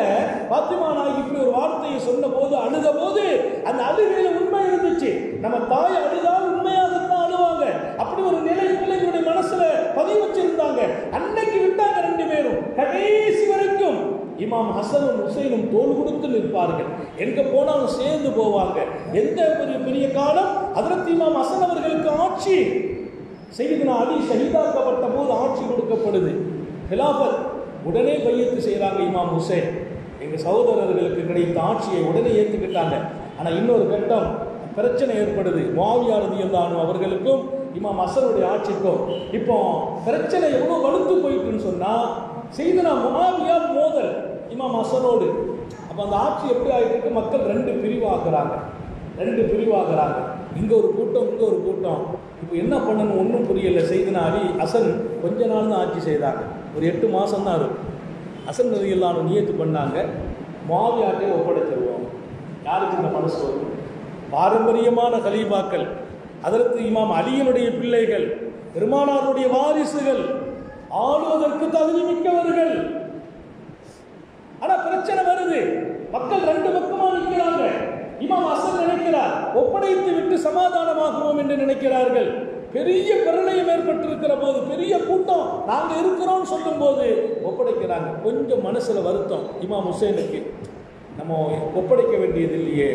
ஃபாத்திமா நாயகி இப்படி ஒரு வார்த்தையை சொன்ன போது, அழுத போது அந்த அழுகையில உண்மை இருந்துச்சு. நம்ம தாய் அழுதால் உண்மையாகத்தான் அழுவாங்க. அப்படி ஒரு நிலை பிள்ளைங்களுடைய மனசுல பதிவு வச்சிருந்தாங்க. அன்னைக்கு விட்டாங்க 2 பேரும். கடைசி வரைக்கும் இமாம் ஹசனும் ஹுசைனும் தோள் கொடுத்து நிற்பார்கள். எங்க போனாலும் சேர்ந்து போவாங்க. எந்த பெரிய காலம் ஹஜ்ரத் இமாம் ஹசன் அவர்களுக்கு ஆட்சி, சையதுனா அலி ஷஹீதாக்கப்பட்ட போது ஆட்சி கொடுக்கப்படுது. ஹிலாஃபத் உடனே பையத்து செய்கிறாங்க இமாம் ஹுசைன். எங்கள் சகோதரர்களுக்கு கிடைத்த ஆட்சியை உடனே ஏற்றுக்கிட்டாங்க. ஆனால் இன்னொரு கட்டம் பிரச்சனை ஏற்படுது. முஆவியா ரலியல்லாஹு அன்ஹு அவர்களுக்கும் இமாம் ஹசனுடைய ஆட்சிக்கும் இப்போ பிரச்சனை எவ்வளோ வலுத்து போயிட்டுன்னு சொன்னால், சையதுனா முஆவியா மோதல் இமாம் ஹசனோடு. அப்போ அந்த ஆட்சி எப்படி ஆகிட்டு, மக்கள் 2 பிரிவாகிறாங்க. இங்கே ஒரு கூட்டம், இங்கே ஒரு கூட்டம். இப்போ என்ன பண்ணணும் ஒன்றும் புரியலை. சையதுனா அலி ஹசன் கொஞ்ச நாள் தான் ஆட்சி செய்தாங்க, ஒரு 8 மாதம் தான் இருக்கும். ஹசன் ரலியல்லாஹு அன்ஹு நியத்து பண்ணாங்க, முஆவியாட்டை ஒப்படைச்சிருவோம். யாருக்கு இந்த மனசு வரும்? பாரம்பரியமான கலீஃபாக்கள், ஹஜ்ரத் இமாம் அலியினுடைய பிள்ளைகள் பெருமானாருடைய வாரிசுகள், ஆளுவதற்கு தகுதி மிக்கவர்கள். ஆனா பிரச்சனை வருது, மக்கள் ரெண்டு பக்கமா நிற்கிறாங்க. இமாம் ஹசன் நினைக்கிறார் ஒப்படைத்து விட்டு சமாதானமாகுவோம் என்று நினைக்கிறார்கள். பெரிய பிரளயம் ஏற்பட்டிருக்கிற போது, பெரிய கூட்டம் நாங்க இருக்கிறோம் சொல்லும் போது ஒப்படைக்கிறாங்க. கொஞ்சம் மனசுல வருத்தம் இமாம் ஹுசைனுக்கு, நம்ம ஒப்படைக்க வேண்டியது இல்லையே,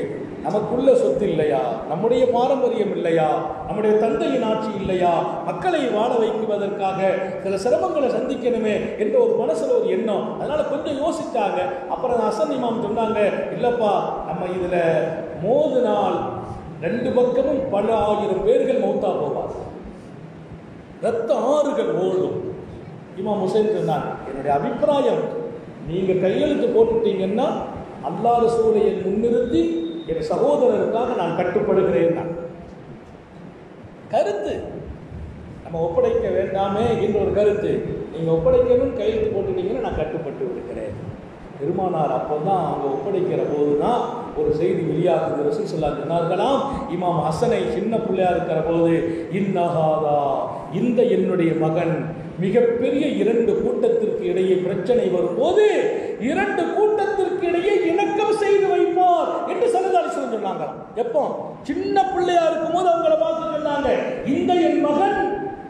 நமக்குள்ள சொத்து இல்லையா, நம்முடைய பாரம்பரியம் இல்லையா, நம்முடைய தந்தையின் ஆட்சி இல்லையா, மக்களை வாழ வைக்குவதற்காக சில சிரமங்களை சந்திக்கணுமே என்ற ஒரு மனசுல ஒரு எண்ணம். அதனால கொஞ்சம் யோசிச்சாங்க. அப்புறம் ஹசன் இமாம் சொன்னாங்க, இல்லப்பா நம்ம இதுல மோதினால் ரெண்டு பக்கமும் பல ஆயிரம் பேர்கள் மௌத்தா போவார், ரத்த ஆறுகள் ஓடும். இமாம் ஹுசைன் சொன்னாங்க, என்னுடைய அபிப்பிராயம் நீங்க கையெழுத்து போட்டுட்டீங்கன்னா அல்லாஹ் ரசூலை முன்னிறுத்தி என் சகோதரருக்காக நான் கட்டுப்படுகிறேன். நான் கருத்து நம்ம ஒப்படைக்க வேண்டாமே என்ற ஒரு கருத்து, நீங்க ஒப்படைக்கணும் கையெழுத்து போட்டுட்டீங்கன்னா நான் கட்டுப்பட்டு விடுகிறேன். பெருமானார் அப்போதான் அவங்க ஒப்படைக்கிற போதுதான் ஒரு செய்தி வெளியாகுது. ரசூல் ஸல்லல்லாஹு அலைஹி வஸல்லம் சொன்னார்களாம், இமாம் ஹசனை சின்ன பிள்ளையா இருக்கிற போது, இன்னஹாதா இந்த என்னுடைய மகன் மிகப்பெரிய இரண்டு கூட்டத்திற்கு இடையே பிரச்சனை வரும்போது இரண்டு கூட்டத்திற்கு இடையே இணக்கம் செய்து வைப்பார் என்று ஸல்லல்லாஹு அலைஹி வஸல்லம் சொன்னாங்க. எப்போ சின்ன பிள்ளையா இருக்கும் போது அவங்கள பார்த்து சொன்னாங்க, இந்த என் மகன்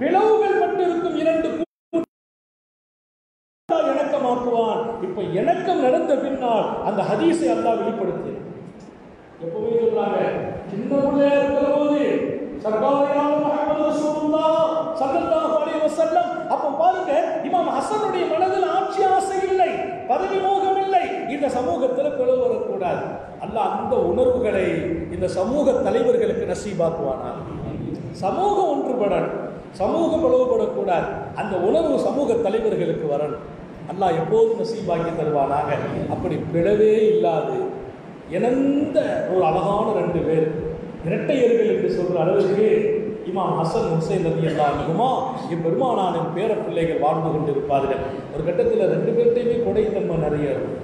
பிளவுகள் பட்டு இருக்கும் இரண்டு இணக்கமாக்குவான். இப்ப இணக்கம் நடந்த பின்னால் அந்த ஹதீஸை அல்லாஹ் வெளிப்படுத்தி எப்பவுமே சொல்றாங்க, சின்ன பிள்ளையா இருக்கிற போது சர்காரியான முஹம்மது ரசூலுல்லாஹ் ஸல்லல்லாஹு அலைஹி வஸல்லம். அப்ப பாருங்க, இமாம் ஹசனுடைய மனதில் ஆட்சி ஆசை இல்லை, பதவி மோகம் இல்லை, இந்த சமூகத்தில் பிளவு வரக்கூடாது. அல்லாஹ் அந்த உணர்வுகளை இந்த சமூக தலைவர்களுக்கு நசீபாக்குவானா. சமூகம் ஒன்றுபடணும், சமூகம் பிளவுபடக்கூடாது, அந்த உணர்வு சமூக தலைவர்களுக்கு வரணும். அல்லாஹ் எப்போதும் நசீபாக்கி தருவானாக. அப்படி பிளவே இல்லாது இணைந்த ஒரு அழகான ரெண்டு பேர், இரட்டையர்கள் என்று சொல்ற அளவுக்கு இமாம் ஹசன் ஹுசைன் ரலியல்லாஹு அன்ஹுமா பெருமானாரின் பேர பிள்ளைகள் வாழ்ந்து கொண்டிருப்பார்கள். ஒரு கட்டத்தில் ரெண்டு பேர்ட்டையுமே கொடைத்தன்மை நிறைய இருக்கும்.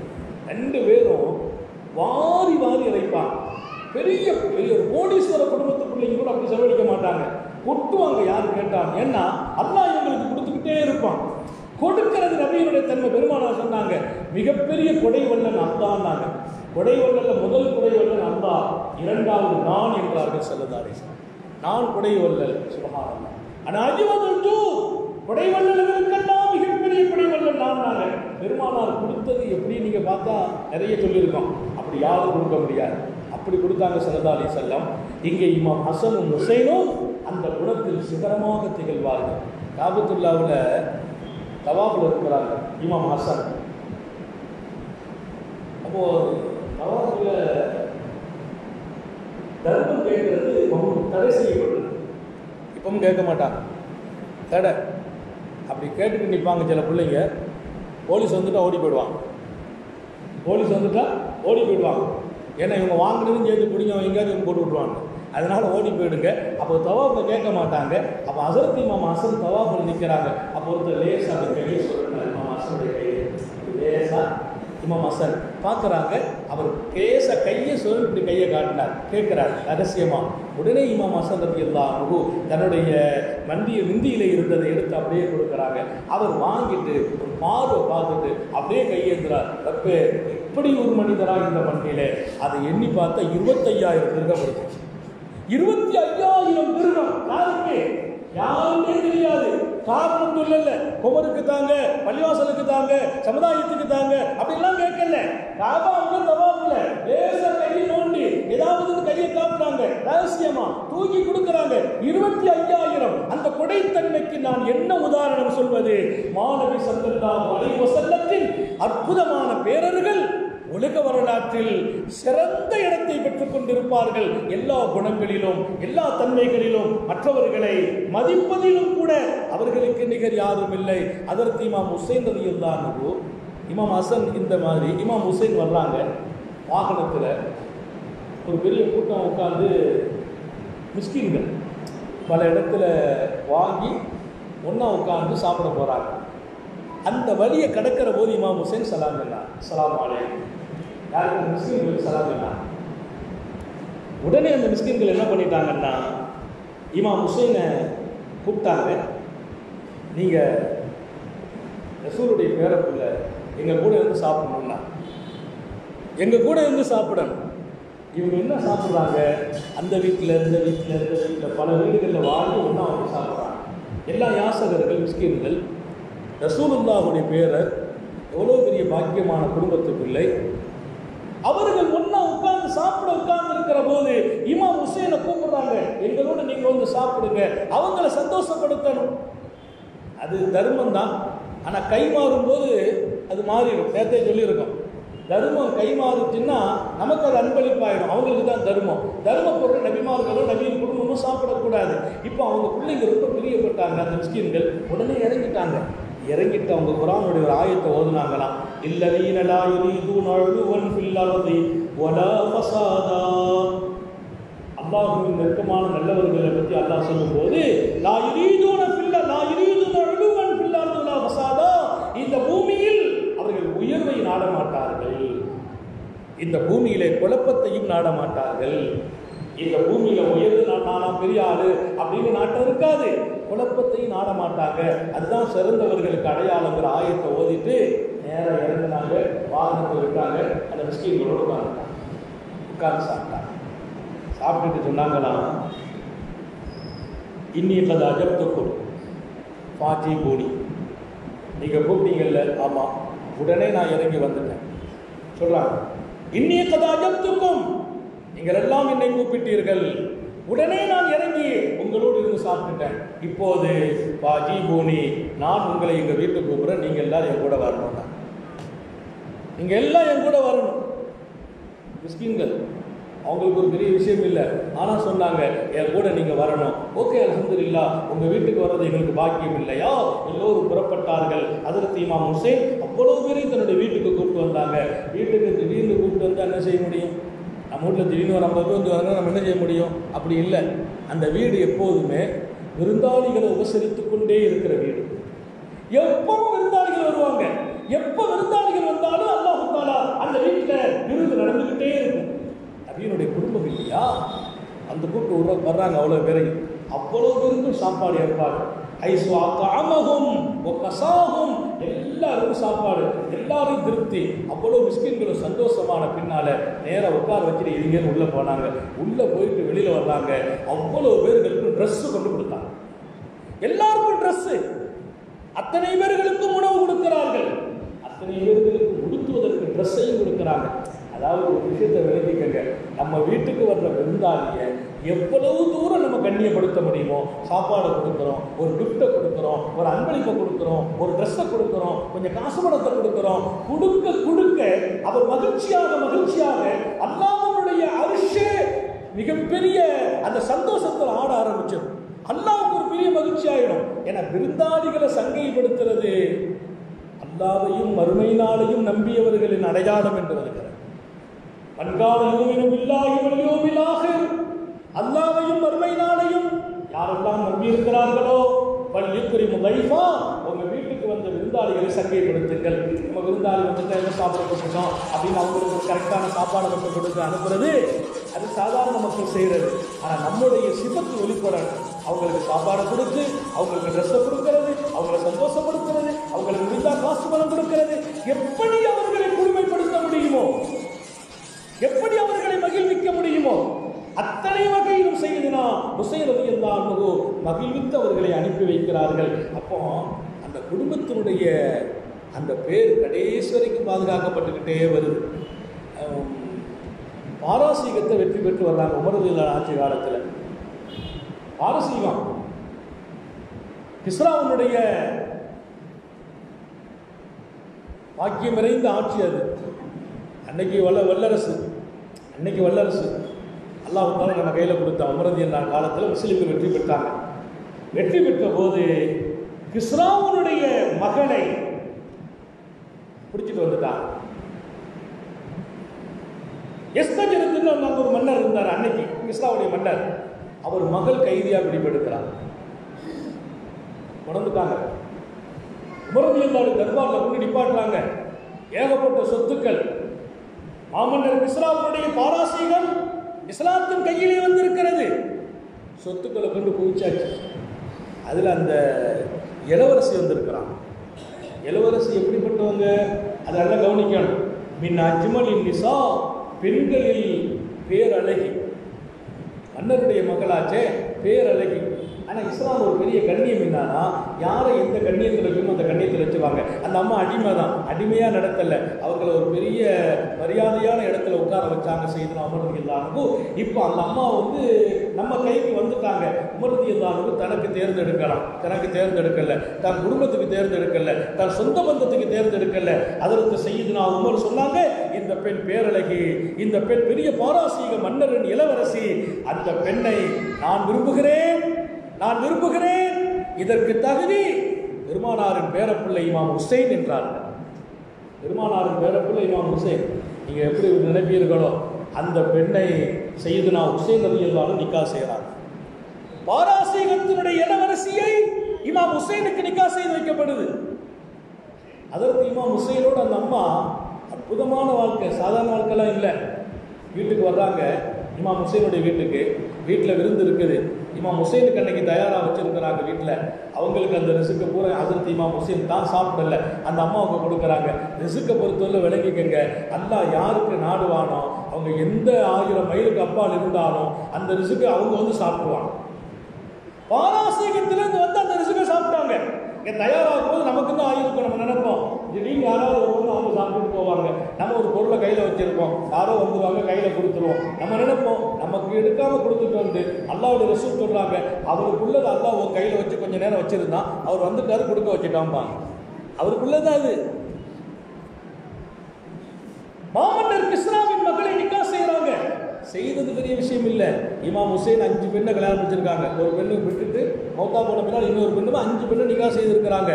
ரெண்டு பேரும் வாரி வாரி இறைப்பாங்க. பெரிய பெரிய ஒரு கோடீஸ்வர குடும்பத்து பிள்ளைங்க கூட அப்படி செலவழிக்க மாட்டாங்க, கொட்டுவாங்க யாரு கேட்டாங்க. ஏன்னா அல்லாஹ் இவங்களுக்கு கொடுத்துக்கிட்டே இருப்பான். கொடுக்கிறது நபியினுடைய தன்மை. பெருமானார் சொன்னாங்க, மிகப்பெரிய கொடை வல்லன் அல்லாஹ்னாங்க. கொடை வல்லல்ல முதல் கொடை வல்லன் அல்லாஹ், இரண்டாவது நான் என்றார்கள் ஸல்லல்லாஹு அலைஹி வஸல்லம். நான் கொடை வல்லல், சுப்ஹானல்லாஹ். ஆனா அஜ்வதுல் ஜூத், கொடை வல்லல்களுக்கெல்லாம் மிகப்பெரிய கொடை வல்லல் நான். பெருமானார் கொடுத்தது எப்படி நீங்க பார்த்தா நிறைய சொல்லியிருக்கோம், அப்படி யாரும் கொடுக்க முடியாது. அப்படி கொடுத்தாங்க ஸல்லல்லாஹு அலைஹி வஸல்லம். இங்கே இமாம் ஹசனும் ஹுசைனும் அந்த குணத்தில் சிகரமாக திகழ்வார்கள். காபத்துல்லாவில் தவாஃபில் இருக்கிறாங்க இமாம் ஹசன். அப்போ தவாஃபில் தர்மம் கேட்கறது தடை செய்யப்பட்டது. இப்பவும் கேட்க மாட்டாங்க, தடை. அப்படி கேட்டுட்டு நிற்பாங்க சில பிள்ளைங்க. போலீஸ் வந்துட்டா ஓடி போயிடுவாங்க, போலீஸ் வந்துட்டா ஓடி போயிடுவாங்க. ஏன்னா இவங்க வாங்கினதும் சேர்த்து பிடிங்க எங்கேயாவது இவங்க போட்டு விட்ருவாங்க, அதனால ஓடி போயிடுங்க. அப்போ தவாஃபில் கேட்க மாட்டாங்க. அப்போ ஹஸரத் இமாம் ஹசன் தவாஃபில் நிற்கிறாங்க. அப்போ ஒருத்தர் லேசா அந்த கையை சொல்கிறார், இமாம் ஹசனுடைய கையை லேசா இமாம் ஹசன் பார்க்குறாங்க. அவர் கையை சொல்லி இப்படி கையை காட்டினார், கேட்குறாரு ரகசியமா. உடனே இமாம் ஹசன் ரலியல்லாஹு அன்ஹு தன்னுடைய மிந்தியில் இருந்ததை எடுத்து அப்படியே கொடுக்குறாங்க. அவர் வாங்கிட்டு ஒரு பார்வை பார்த்துட்டு அப்படியே கையேந்துறார். ரப்பே, இப்படி ஒரு மனிதராக இந்த மண்ணிலே. அதை எண்ணி பார்த்தா 25,000 திருகம் இருந்துச்சு. 25,000 திருகம். யாருக்கு? யாருமே தெரியாது. காரணம் சொல்லல, குமருக்கு தாங்க, பள்ளிவாசலுக்கு தாங்க, சமுதாயத்துக்கு தாங்க அப்படிலாம் கேட்கல. காபா அவங்க தவாஃபில் லேசா கையை நோண்டி ஏதாவது கையை காட்டுறாங்க, ரகசியமா தூக்கி கொடுக்குறாங்க. 25,000. அந்த கொடைத்தன்மைக்கு நான் என்ன உதாரணம் சொல்வது? மாநபி ஸல்லல்லாஹு அலைஹி வஸல்லத்தின் அற்புதமான பேரர்கள் உலக வரலாற்றில் சிறந்த இடத்தை பெற்றுக் கொண்டிருப்பார்கள். எல்லா குணங்களிலும், எல்லா தன்மைகளிலும், மற்றவர்களை மதிப்பதிலும் கூட அவர்களுக்கு நிகர் யாரும் இல்லை. அதற்கு இமாம் ஹுசைன் ரலியல்லாஹு அன்ஹு, இமாம் ஹசன் இந்த மாதிரி இமாம் ஹுசைன் வர்றாங்க. வாகனத்தில் ஒரு பெரிய கூட்டம் உட்கார்ந்து மிஸ்கின்கள் பல இடத்துல வாங்கி ஒன்றா உட்கார்ந்து சாப்பிட போகிறாங்க. அந்த வழியை கடக்கிற போது இமாம் ஹுசைன் சலாம் சொன்னார், ஸலாம் அலைக்கும். யாருக்கு? முஸ்லீம்களுக்கு சலாம் சொன்னார். உடனே அந்த முஸ்லீம்கள் என்ன பண்ணிட்டாங்கன்னா, இமாம் ஹுசைனை கூப்பிட்டாங்க. நீங்கள் ரசூலுடைய பேரப்புள்ள எங்கள் கூட இருந்து சாப்பிடணும்னா எங்கள் கூட இருந்து சாப்பிடணும். இவங்க என்ன சாப்பிட்றாங்க? அந்த வீட்டில் இந்த வீட்டில் பல வீடுகளில் வாழ்ந்து ஒன்றா வந்து சாப்பிட்றாங்க. எல்லா யாசகர்கள் மிஸ்கின்கள். ரசூலுல்லாஹுடைய பேரர் எவ்வளோ பெரிய பாக்கியமான குடும்பத்து பிள்ளை. அவர்கள் ஒன்றா உட்கார்ந்து இருக்கிற போது இமாம் ஹுசைனை கூப்பிடுறாங்க, எங்களோட நீங்கள் வந்து சாப்பிடுங்க, அவங்கள சந்தோஷப்படுத்தணும். அது தர்மம் தான். ஆனால் கை மாறும்போது அது மாறிடும். நேரத்தை சொல்லியிருக்கோம், தர்மம் கை மாறுச்சுன்னா நமக்கு அது அன்பளிப்பாயிடும். அவங்களுக்கு தான் தர்மம். தர்ம பொருள் நபிமார்களும் நபியின் குடும்பமும் சாப்பிடக்கூடாது. இப்போ அவங்க பிள்ளைங்க ரொம்ப பிரியப்பட்டாங்க. அந்த மிஸ்கின்கள் உடனே இறங்கிட்டு அவங்க குர்ஆனுடைய ஒரு ஆயத்தை ஓதுனாங்களாம். இல்லதீன லா யுரீதுன உலுவன் ஃபில் அர்தி வலா ஃபஸாதா. அல்லாஹ்வின் நெருக்கமான நல்லவர்களை பற்றி அல்லாஹ் சொல்லும்போது லா யுரீதுன உலுவன் ஃபில் அர்தி வலா ஃபஸாதா, இந்த பூமியில் அவர்கள் உயர்வை நாட மாட்டார்கள், இந்த பூமியிலே குழப்பத்தையும் நாட மாட்டார்கள். இந்த பூமியில உயர்வு நானா பெரிய ஆளு அப்படின்னு நாட்டம் இருக்காது, குழப்பத்தையும் நாட மாட்டாங்க. அதுதான் சிறந்தவர்களுக்கு அடையாளங்கிற ஆயத்தை ஓதிட்டு நேரம் இறங்கினாங்க. வாகனத்தில் இருக்காங்க. அந்த மிஸ்கின்களோடு உட்கார்ந்து சாப்பிட்டாங்க. சாப்பிட்டுட்டு சொன்னாங்களாம், இன்னி கத அஜப்துக்கும் பாட்டி பூனி, நீங்கள் கூப்பிட்டீங்கல்ல, ஆமாம், உடனே நான் இறங்கி வந்துட்டேன் சொல்றாங்க. இன்னி கத அஜப்துக்கும், நீங்கள் எல்லாம் என்னை கூப்பிட்டீர்கள், உடனே நான் இறங்கி உங்களோடு இருந்து சாப்பிட்டுட்டேன். இப்போது பாஜி பூனி, நான் உங்களை எங்கள் வீட்டுக்கு கூப்பிட்றேன், நீங்கள் எல்லாரும் என் கூட வரணும், நீங்கள் எல்லாம் என் கூட வரணும். மிஸ்கின்கள் அவங்களுக்கு ஒரு பெரிய விஷயம் இல்லை, ஆனால் சொன்னாங்க என் கூட நீங்கள் வரணும். ஓகே, அல்ஹம்துலில்லாஹ், உங்கள் வீட்டுக்கு வர்றது எங்களுக்கு பாக்கியம் இல்லையா? எல்லோரும் புறப்பட்டார்கள். ஹஜ்ரத் இமாம் ஹுசைன் அவ்வளோ பேரையும் தன்னுடைய வீட்டுக்கு கூப்பிட்டு வந்தாங்க. வீட்டுக்கு திடீர்னு கூப்பிட்டு வந்தால் என்ன செய்ய முடியும்? நம்ம வீட்டில் திடீர்னு ஒரு 50 பேர் வந்து வரணும், நம்ம என்ன செய்ய முடியும்? அப்படி இல்லை. அந்த வீடு எப்போதுமே விருந்தாளிகளை உபசரித்து கொண்டே இருக்கிற வீடு. எப்பவும் விருந்தாளிகள் வருவாங்க. எப்போ விருந்தாளிகள் வந்தாலும் அல்லாஹ் தஆலா அந்த வீட்டில் விருந்து நடந்துக்கிட்டே இருக்கும். நபியினுடைய குடும்பம் இல்லையா? அந்த கூப்பிட்டு வர்றாங்க அவ்வளோ பேரையும். அவ்வளோ பேருக்கும் சாப்பாடு ஏற்பாடு. எல்லாருக்கும் சாப்பாடு, எல்லாரும் திருப்தி. அவ்வளோ மிஸ்கின்களும் சந்தோஷமான பின்னால நேராக உட்கார வச்சுட்டு இருங்கன்னு உள்ளே போனாங்க. உள்ளே போயிட்டு வெளியில் வர்றாங்க. அவ்வளோ பேர்களுக்கும் ட்ரெஸ்ஸு கொண்டு கொடுத்தாங்க. எல்லாருக்கும் ட்ரெஸ்ஸு. அத்தனை பேர்களுக்கும் உணவு கொடுக்கிறார்கள். அத்தனை பேர்களுக்கு உடுத்துவதற்கு ட்ரெஸ்ஸையும் கொடுக்குறாங்க. அதாவது ஒரு விஷயத்தை விளங்கிக்கங்க, நம்ம வீட்டுக்கு வர்ற விருந்தாளியை எவ்வளவு தூரம் நம்ம கண்ணியப்படுத்த முடியுமோ சாப்பாடு கொடுக்குறோம், ஒரு கிஃப்டை கொடுக்குறோம், ஒரு அன்பளிப்பை கொடுக்குறோம், ஒரு ட்ரெஸ்ஸை கொடுக்குறோம், கொஞ்சம் காசு பணத்தை கொடுக்குறோம். கொடுக்க அவர் மகிழ்ச்சியாக அல்லாஹ்வுடைய அரிஷே மிகப்பெரிய அந்த சந்தோஷத்தில் ஆட ஆரம்பிச்சது. அல்லாஹ்வுக்கு ஒரு பெரிய மகிழ்ச்சி ஆயிடும். ஏன்னா விருந்தாளிகளை சங்கைப்படுத்துறது அல்லாஹ்வையும் மறுமை நாளையும் நம்பியவர்களின் அடையாளம் என்று வருகிறது. அல்லாஹ்வையும் மறுமை நாளையும் யாரெல்லாம் நம்பி இருக்கிறார்களோ உங்க வீட்டுக்கு வந்த விருந்தாளிகளை சங்கைப்படுத்துங்கள். நம்ம விருந்தாளி வந்துட்டு என்ன சாப்பிட கொடுக்கணும் அப்படின்னு அவங்களுக்கு கரெக்டான சாப்பாடு மட்டும் கொடுத்து அனுப்புறது அது சாதாரண மக்கள் செய்கிறது. ஆனால் நம்முடைய சிபத்து வெளிப்படணும். அவங்களுக்கு சாப்பாடு கொடுத்து, அவங்களுக்கு ட்ரெஸ்ஸை கொடுக்கிறது, அவங்களை சந்தோஷப்படுத்துறது, அவங்களுக்கு விருந்தா காசு பணம் கொடுக்கிறது. எப்படி அவர்களை குழுமைப்படுத்த முடியுமோ, எப்படி அவர்களை மகிழ்விக்க முடியுமோ அத்தனை வகையிலும் செய்தனா ஹுசைன் ரலியல்லாஹு அன்ஹு மகிழ்வித்து அவர்களை அனுப்பி வைக்கிறார்கள். அப்போ அந்த குடும்பத்தினுடைய அந்த பேர் கடைசி வரைக்கும் பாதுகாக்கப்பட்டுக்கிட்டே வருது. பாரசீகத்தை வெற்றி பெற்று வர்றாங்க உமர் ரலியல்லாஹு ஆட்சி காலத்தில். பாரசீகம் கிஸ்ராவுடைய பாக்கியம் நிறைந்த ஆட்சி அது. அன்னைக்கு வல்லரசு அல்லாஹ் தஆலா நம்ம கையில் கொடுத்த உமர் ரலியல்லாஹு காலத்தில் முஸ்லிம்கள் வெற்றி பெற்றாங்க. வெற்றி பெற்ற போது கிஸ்ராவுடைய மகனை பிடிச்சிட்டு வந்துட்டாங்க. எஸ்தஜிரத்துன்னு அங்கே ஒரு மன்னர் இருந்தார். அன்னைக்கு கிஸ்ராவுடைய மன்னர், அவர் மகள் கைதியாக பிடிபடுக்கிறார். உணர்ந்துட்டாங்க. உமர் ரலியல்லாஹு தர்பாரில் கொண்டு நிப்பாட்டுறாங்க. ஏகப்பட்ட சொத்துக்கள். மாமன்னர் கிஸ்ராவுடைய பாரசீகம் இஸ்லாத்தின் கையிலே வந்திருக்கிறது. சொத்துக்களை கொண்டு குவிச்சாச்சு. அதில் அந்த இளவரசி வந்திருக்கிறான். இளவரசி எப்படிப்பட்டவங்க அதெல்லாம் கவனிக்கணும். மின் அஜ்மலின் நிசா, பெண்களில் பேரழகி, மன்னருடைய மகளாச்சே பேரழகி. ஆனால் இஸ்லாம் ஒரு பெரிய கண்ணியம் என்னன்னா, யாரை எந்த கண்ணியத்தில் வைக்கணும் அந்த கண்ணியத்தில் வச்சுவாங்க. அந்த அம்மா அடிமை தான், அடிமையாக நடத்தலை, அவங்கள ஒரு பெரிய மரியாதையான இடத்துல உட்கார வச்சாங்க செய்து அமர்ந்தியல்லானுக்கு. இப்போ அந்த அம்மா வந்து நம்ம கைக்கு வந்துட்டாங்க. அமர்ந்தியல்லானுக்கு தனக்கு தேர்ந்தெடுக்கலாம், தனக்கு தேர்ந்தெடுக்கல, தன் குடும்பத்துக்கு தேர்ந்தெடுக்கல, தன் சொந்த பந்தத்துக்கு தேர்ந்தெடுக்கல. அதற்கு செய்யுதுனா உமர் சொன்னாங்க, இந்த பெண் பேரழகி, இந்த பெண் பெரிய பாராசீக மன்னரின் இளவரசி, அந்த பெண்ணை நான் விரும்புகிறேன், நான் விரும்புகிறேன். இதற்கு தகுதி பெருமானாரின் பேரப்பிள்ளை இமாம் ஹுசைன் என்றார்கள். பெருமானாரின் பேரப்பிள்ளை இமாம் ஹுசைன். நீங்க எப்படி நினைப்பீர்களோ அந்த பெண்ணை செய்யுதுனா ஹுசைன் ரலியல்லாஹு நிக்கா செய்கிறார். பாராசீகத்தினுடைய இளவரசியை இமாம் ஹுசைனுக்கு நிக்கா செய்து வைக்கப்படுது. அதற்கு இமாம் ஹுசைனோடு அந்த அம்மா அற்புதமான வாழ்க்கை, சாதாரண வாழ்க்கைலாம் இல்லை. வீட்டுக்கு வர்றாங்க, இமாம் ஹுசைனுடைய வீட்டுக்கு. வீட்டில் விருந்து இருக்குது. இமாம் ஹுசைனுக்கு அன்னைக்கு தயாராக வச்சிருக்கிறாங்க வீட்டில். அவங்களுக்கு அந்த ரிசுக்கை பூரா அதற்கு இமாம் ஹுசைன் தான் சாப்பிடல, அந்த அம்மாவுக்கு கொடுக்குறாங்க. ரிசுக்கை பொறுத்தவரை விளங்கிக்கங்க, அல்லாஹ் யாருக்கு நாடுவானோ அவங்க எந்த 1000 மைலுக்கு அப்பால் இருந்தாலும் அந்த ரிசுக்கை அவங்க வந்து சாப்பிடுவாங்க. பாராசீகத்திலிருந்து வந்து அந்த ரிசுக்கை சாப்பிட்டாங்க. இங்கே தயாராகும் போது நமக்கு தான் ஆகிருக்கும். நம்ம நினைப்போம் திடீர்னு யாராவது ஒவ்வொன்று அவங்க சாப்பிட்டு போவாங்க. நம்ம ஒரு பொருளை கையில் வச்சிருப்போம், யாரோ வந்துருவாங்க, கையில் கொடுத்துருவோம். நம்ம நினைப்போம் நமக்கு எடுக்காமல் கொடுத்துட்டு வந்து அல்லாஹ்வுடைய ரசூல் சொல்கிறாங்க, அவருக்குள்ளது அல்லாஹ் ஒரு கையில் வச்சு கொஞ்சம் நேரம் வச்சிருந்தா அவர் வந்துட்டாரு, கொடுக்க வச்சுட்டாம்பாங்க. அவருக்குள்ளதான் அது. மாமன்னர் கிஸ்ராவின் மகளை நிக்கா செய்யறாங்க. செய்தது பெரிய விஷயம் இல்லை. இமாம் ஹுசைன் 5 பெண்ணை கல்யாணம் முடிச்சிருக்காங்க. ஒரு பெண்ணை விட்டுட்டு மௌத்தா போன பின்னால் இன்னொரு பெண்ணும் 5 பெண்ணை நிக்கா செய்திருக்கிறாங்க.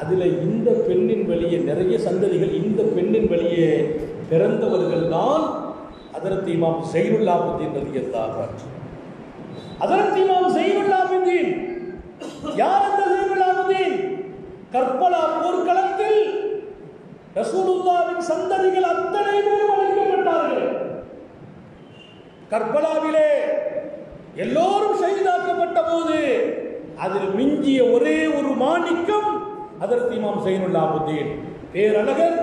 அதில் இந்த பெண்ணின் வழியே நிறைய சந்ததிகள், இந்த பெண்ணின் வழியே பிறந்தவர்கள் தான் ஹஜ்ரத் இமாம் ஸைனுல் ஆபிதீன் ரலியல்லாஹு அன்ஹு. ஹஜ்ரத் இமாம் ஸைனுல் ஆபிதீன் யார்? அந்த ஸைனுல் ஆபிதீன் கர்பலா போர்க்களத்தில் ரசூலுல்லாஹ்வின் சந்ததிகள் அத்தனை பேரும் அழைக்கப்பட்டார்கள். கர்பலாவிலே எல்லோரும் ஷஹீதாக்கப்பட்ட போது அதில் மிஞ்சிய ஒரே ஒரு மாணிக்கம் ஹஜ்ரத் இமாம் ஸைனுல் ஆபிதீன். பேரழகர்,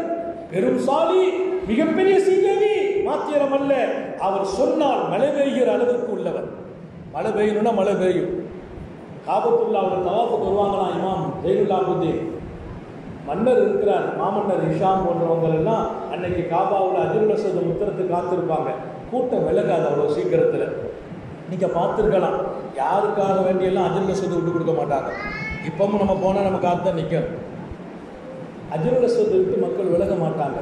பெரும் சாலி, மிகப்பெரிய சீதேவி, மாத்திரம் அல்ல, அவர் சொன்னால் மழை பெய்கிற அளவுக்கு உள்ளவர். மழை பெய்யணும்னா மழை பெய்யும். காபத்துல்லாஹ்வுடைய தவாஃபுக்கு வருவாங்களாம் இமாம் ஸைனுல் ஆபிதீன். மன்னர் இருக்கிறார், மாமன்னர் ஹிஷாம் போன்றவங்க எல்லாம் அன்னைக்கு காபாவில் அஜ்ருல் அஸ்வத் முத்திரத்துக்கு காத்திருப்பாங்க. கூட்டம் விலகாது அவ்வளோ சீக்கிரத்தில். நீங்கள் பார்த்துருக்கலாம், யாருக்காக வேண்டியெல்லாம் அஜ்ருல் அஸ்வத் விட்டு கொடுக்க மாட்டாங்க. இப்பவும் நம்ம போனால் நம்ம காத்து நிற்கணும். அஜ்ருல் அஸ்வத் விட்டு மக்கள் விலக மாட்டாங்க.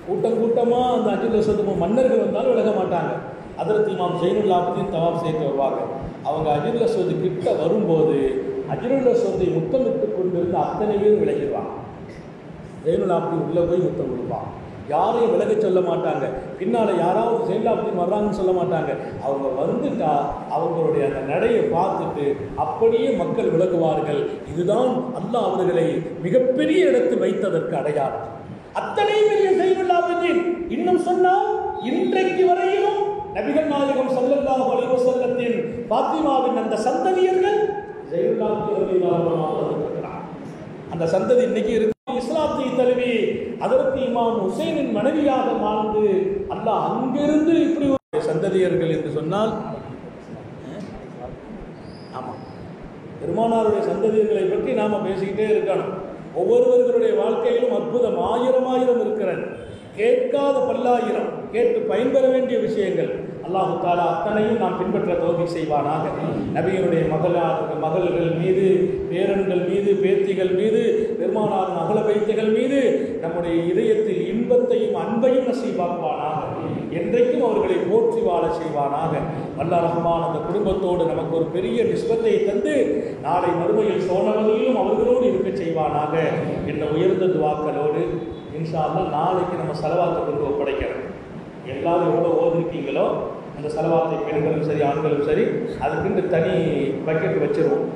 கூட்டம் கூட்டமாக அந்த அஜ்ருல் அஸ்வத் மன்னர்கள் வந்தாலும் விலக மாட்டாங்க. ஹஜ்ரத் இமாம் ஸைனுல் ஆபிதீன் தவாஃப் செய்து வருவாங்க. அவங்க அஜ்ருல் அஸ்வத் கிட்ட வரும்போது அஜ்ருல் அஸ்வத்தை முத்தமிட்டு கொண்டிருந்து அத்தனை பேரும் விலகிடுவாங்க. ஸைனுல் ஆபிதீன் உள்ளே போய் முத்தம் கொடுப்பாங்க. யாரையும் விலக சொல்ல மாட்டாங்க. பின்னால் யாராவது ஸைனுல் ஆபிதீன் வர்றாங்கன்னு சொல்ல மாட்டாங்க. அவங்க வந்துட்டா அவங்களுடைய அந்த நடையை பார்த்துட்டு அப்படியே மக்கள் விலகுவார்கள். இதுதான் அல்லாஹ் அவர்களை மிகப்பெரிய இடத்தில் வைத்ததற்கு அடையாளம். அத்தனை பெரிய ஸைனுல் ஆபிதீன். இன்னும் சொன்னால் இன்றைக்கு வரையிலும் நபிகள் நாயகம் ஸல்லல்லாஹு அலைஹி வஸல்லத்தின் ஃபாத்திமாவின் அந்த சந்ததியர்கள் ஸைனுல் ஆபிதீன் ரலியல்லாஹு அன்ஹு இருக்கிறார். அந்த சந்ததி இன்னைக்கு இருக்கு. இஸ்லாத்தை தழுவி ஹஜ்ரத் இமாம் ஹுசைனின் மனைவியாக வாழ்ந்து அல்லாஹ் அங்கிருந்து இப்படி ஒரு சந்ததியர்கள் என்று சொன்னால், ஆமாம், பெருமானாருடைய சந்ததியர்களை பற்றி நாம பேசிக்கிட்டே இருக்கணும். ஒவ்வொருவர்களுடைய வாழ்க்கையிலும் அற்புதம் ஆயிரம் இருக்கிறது. கேட்காத பல்லாயிரம், கேட்டு பயன்பெற வேண்டிய விஷயங்கள். அல்லாஹு தாலா அத்தனையும் நாம் பின்பற்ற தௌஃபீக் செய்வானாக. நபியினுடைய மகள்கள் மீது, பேரன்கள் மீது, பேத்திகள் மீது, பெருமானாரின் அகல பைத்துகள் மீது நம்முடைய இதயத்தில் இன்பத்தையும் அன்பையும் நசீபாக்குவானாக. என்றைக்கும் அவர்களை போற்றி வாழ செய்வானாக. அல்லாஹ் ரஹ்மான் அந்த குடும்பத்தோடு நமக்கு ஒரு பெரிய நிஸ்பத்தை தந்து நாளை மறுமையில் சோனவதிலும் அவர்களோடு இருக்க செய்வானாக என்ற உயர்ந்த துவாக்களோடு இன்ஷா அல்லாஹ் நாளைக்கு நம்ம ஸலவாத்தை கொண்டு ஒப்படைக்கிறோம். எல்லாரும் எவ்வளோ ஓதிருக்கீங்களோ அந்த ஸலவாத்தை பெண்களும் சரி ஆண்களும் சரி அதுக்குன்னு தனி பக்கெட் வச்சுருவோம்.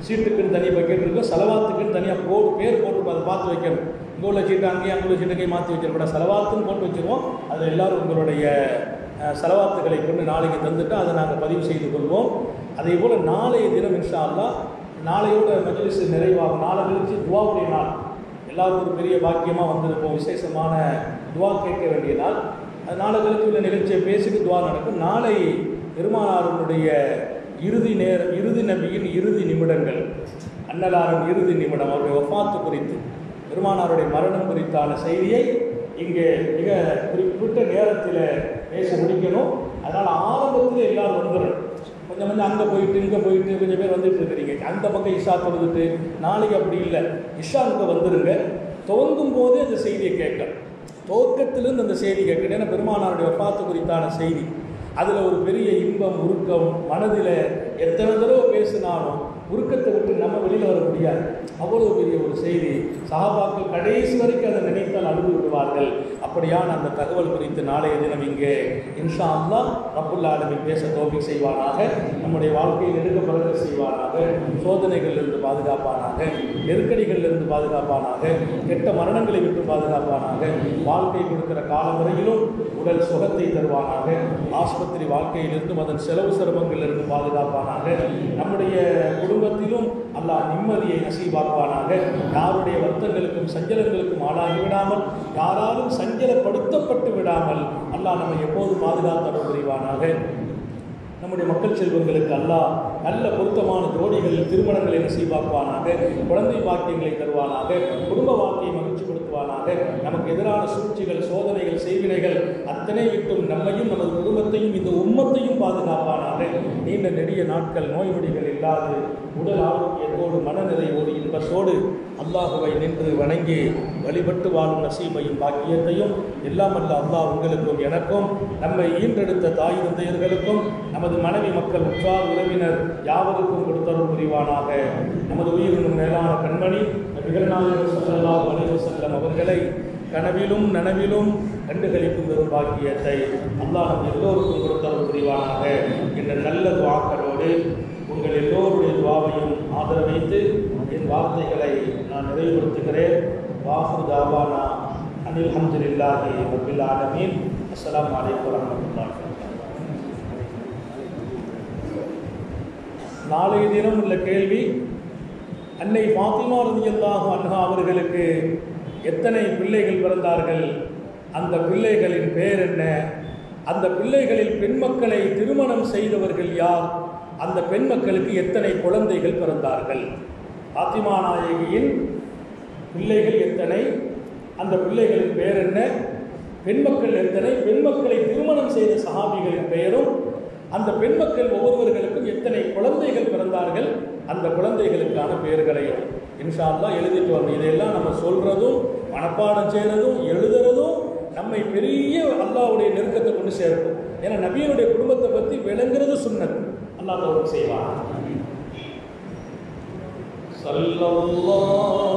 சீட்டுக்குன்னு தனி பக்கெட் இருக்கும், ஸலவாத்துக்குன்னு தனியாக பேர் போட்டு அதை பார்த்து வைக்கணும். இங்கே உள்ள சீட்டு அங்கேயும் அங்கே உள்ள சீட்டுக்கையும் மாற்றி வச்சிருக்கூடாது. ஸலவாத்துன்னு போட்டு வச்சுருவோம். அதில் எல்லோரும் உங்களுடைய ஸலவாத்துக்களை கொண்டு நாளைக்கு தந்துட்டு அதை நாங்கள் பதிவு செய்து கொள்வோம். அதே போல் நாளைய தினம் இன்ஷா அல்லாஹ் நாளையோட மஜ்லிஸ் நிறைவாகும். நாளை கழிச்சு துவாவுடைய நாள். எல்லாரும் ஒரு பெரிய பாக்கியமாக வந்திருப்போம். விசேஷமான துவா கேட்க வேண்டிய நாள். அது நாளை கழிச்சு உள்ள நிகழ்ச்சியை பேசிட்டு துவா நடக்கும். நாளை பெருமானாருடைய இறுதி நபியின் இறுதி நிமிடங்கள், அன்னலாரின் இறுதி நிமிடம், அவருடைய வஃபாத்து குறித்து, பெருமானாருடைய மரணம் குறித்தான செய்தியை இங்கே மிக குறிப்பிட்ட நேரத்தில் பேச முடிக்கணும். அதனால் ஆரம்பத்தில் எல்லாரும் வந்துடணும். கொஞ்சம் அங்கே போயிட்டு இங்கே போயிட்டு கொஞ்சம் பேர் வந்துட்டு இருக்கிறீங்க. அந்த பக்கம் இஷா தொழுதுட்டு, நாளைக்கு அப்படி இல்லை, இஷாவுக்கு வந்துடுங்க. துவங்கும் போதே அந்த செய்தியை கேட்கணும். துவக்கத்திலிருந்து அந்த செய்தி கேட்கணும். ஏன்னா பெருமானாருடைய வஃபாத்து குறித்தான செய்தி, அதில் ஒரு பெரிய இன்பம், உருக்கம். மனதில் எத்தனை தடவை பேசினாலும் உருக்கத்தை விட்டு நம்ம வெளியில் வர முடியாது. அவ்வளோ பெரிய ஒரு செய்தி. சஹாபாக்கள் கடைசி வரைக்கும் அதை நினைத்தால் அழுது விடுவார்கள். அப்படியான அந்த தகவல் குறித்து நாளைய தினம் இங்கே இன்ஷா அல்லாஹ் ரப்புல் ஆலமீன் பேச தௌஃபீக் செய்வானாக. நம்முடைய வாழ்க்கையில் நெருங்க பறக்க செய்வானாக. சோதனைகளிலிருந்து பாதுகாப்பானாக, நெருக்கடிகளிலிருந்து பாதுகாப்பானாக, கெட்ட மரணங்களை விட்டு பாதுகாப்பானாக. வாழ்க்கை கொடுக்கிற காலம் வரையிலும் உடல் சுகத்தை தருவானாக. ஆஸ்பத்திரி வாழ்க்கையிலிருந்தும் அதன் செலவு சிரமங்களிலிருந்து பாதுகாப்பானாக. நம்முடைய குடும்பத்திலும் அல்லாஹ் நிம்மதியை நசீபாக்குவானாக. யாருடைய வருத்தங்களுக்கும் சஞ்சலங்களுக்கும் ஆளாகி விடாமல், யாராலும் சஞ்சலப்படுத்தப்பட்டு விடாமல் அல்லாஹ் நம்மை எப்போது பாதுகாத்து புரிவானாக. நம்முடைய மக்கள் செல்வங்களுக்கு அல்லாஹ் நல்ல பொருத்தமான ஜோடிகளில் திருமணங்களை நசீபாக்குவானாக. குழந்தை பாக்கியங்களை தருவானாக. குடும்ப வாழ்க்கையை மகிழ்ச்சிப்படுத்துவானாக. நமக்கு எதிரான சூழ்ச்சிகள், சோதனைகள், செய்வினைகள் அத்தனை விட்டும் நம்மையும் நமது குடும்பத்தையும் இந்த உம்மத்தையும் பாதுகாப்பானாக. நீண்ட நெடிய நாட்கள் நோய் நொடிகள் இல்லாது உடல் ஆரோக்கியத்தோடு மனநிறைவோடு இன்பத்தோடு அல்லாஹுவை நின்று வணங்கி வழிபட்டு வாழும் நசீபையும் பாக்கியத்தையும் எல்லாம் அல்ல அல்லாஹ் உங்களுக்கும் எனக்கும், நம்மை ஈன்றெடுத்த தாய் தந்தையர்களுக்கும், நமது மனைவி மக்கள் உற்றார் உறவினர் யாவருக்கும் கொடுத்தருள் புரிவானாக. நமது உயிரினும் மேலான கண்மணி நபிகள் நாயகம் ஸல்லல்லாஹு அலைஹி வஸல்லம் அவர்களை கனவிலும் நனவிலும் கண்டுகளிக்கும் பெரும் பாக்கியத்தை அல்லாஹ் நம் எல்லோருக்கும் கொடுத்தருள் புரிவானாக என்ற நல்ல துஆக்களோடு உங்கள் எல்லோருடைய துஆவையும் ஆதரவைத்து என் வார்த்தைகளை நான் நிறைவுபடுத்துகிறேன். வாஹிரு தாவானா அனில் ஹம்துலில்லாஹி ரப்பில் ஆலமீன். அஸ்ஸலாமு அலைக்கும் வரஹ்மத்துல்லாஹி வபரகாத்துஹு. நாளைய தினம் உள்ள கேள்வி, அன்னை ஃபாத்திமா ரலியல்லாஹு அன்ஹா அவர்களுக்கு எத்தனை பிள்ளைகள் பிறந்தார்கள்? அந்த பிள்ளைகளின் பெயர் என்ன? அந்த பிள்ளைகளில் பெண் மக்களை திருமணம் செய்தவர்கள் யார்? அந்த பெண் மக்களுக்கு எத்தனை குழந்தைகள் பிறந்தார்கள்? ஃபாத்திமா நாயகியின் பிள்ளைகள் எத்தனை? அந்த பிள்ளைகளின் பெயர் என்ன? பெண் மக்கள் எத்தனை? பெண் மக்களை திருமணம் செய்த சஹாபிகளின் பெயரும், அந்த பெண் மக்கள் ஒவ்வொருவர்களுக்கும் எத்தனை குழந்தைகள் பிறந்தார்கள், அந்த குழந்தைகளுக்கான பெயர்களையும் இன்ஷா அல்லாஹ் எழுதிட்டு வரணும். இதையெல்லாம் நம்ம சொல்கிறதும் மனப்பாடம் செய்கிறதும் எழுதுறதும் நம்மை பெரிய அல்லாஹ்வுடைய நெருக்கத்தை கொண்டு சேர்க்கும். ஏன்னா நபியினுடைய குடும்பத்தை பற்றி விளங்குறது சுன்னத். அல்லாஹ் தௌஃபீக் செய்வான். ஸல்லல்லாஹு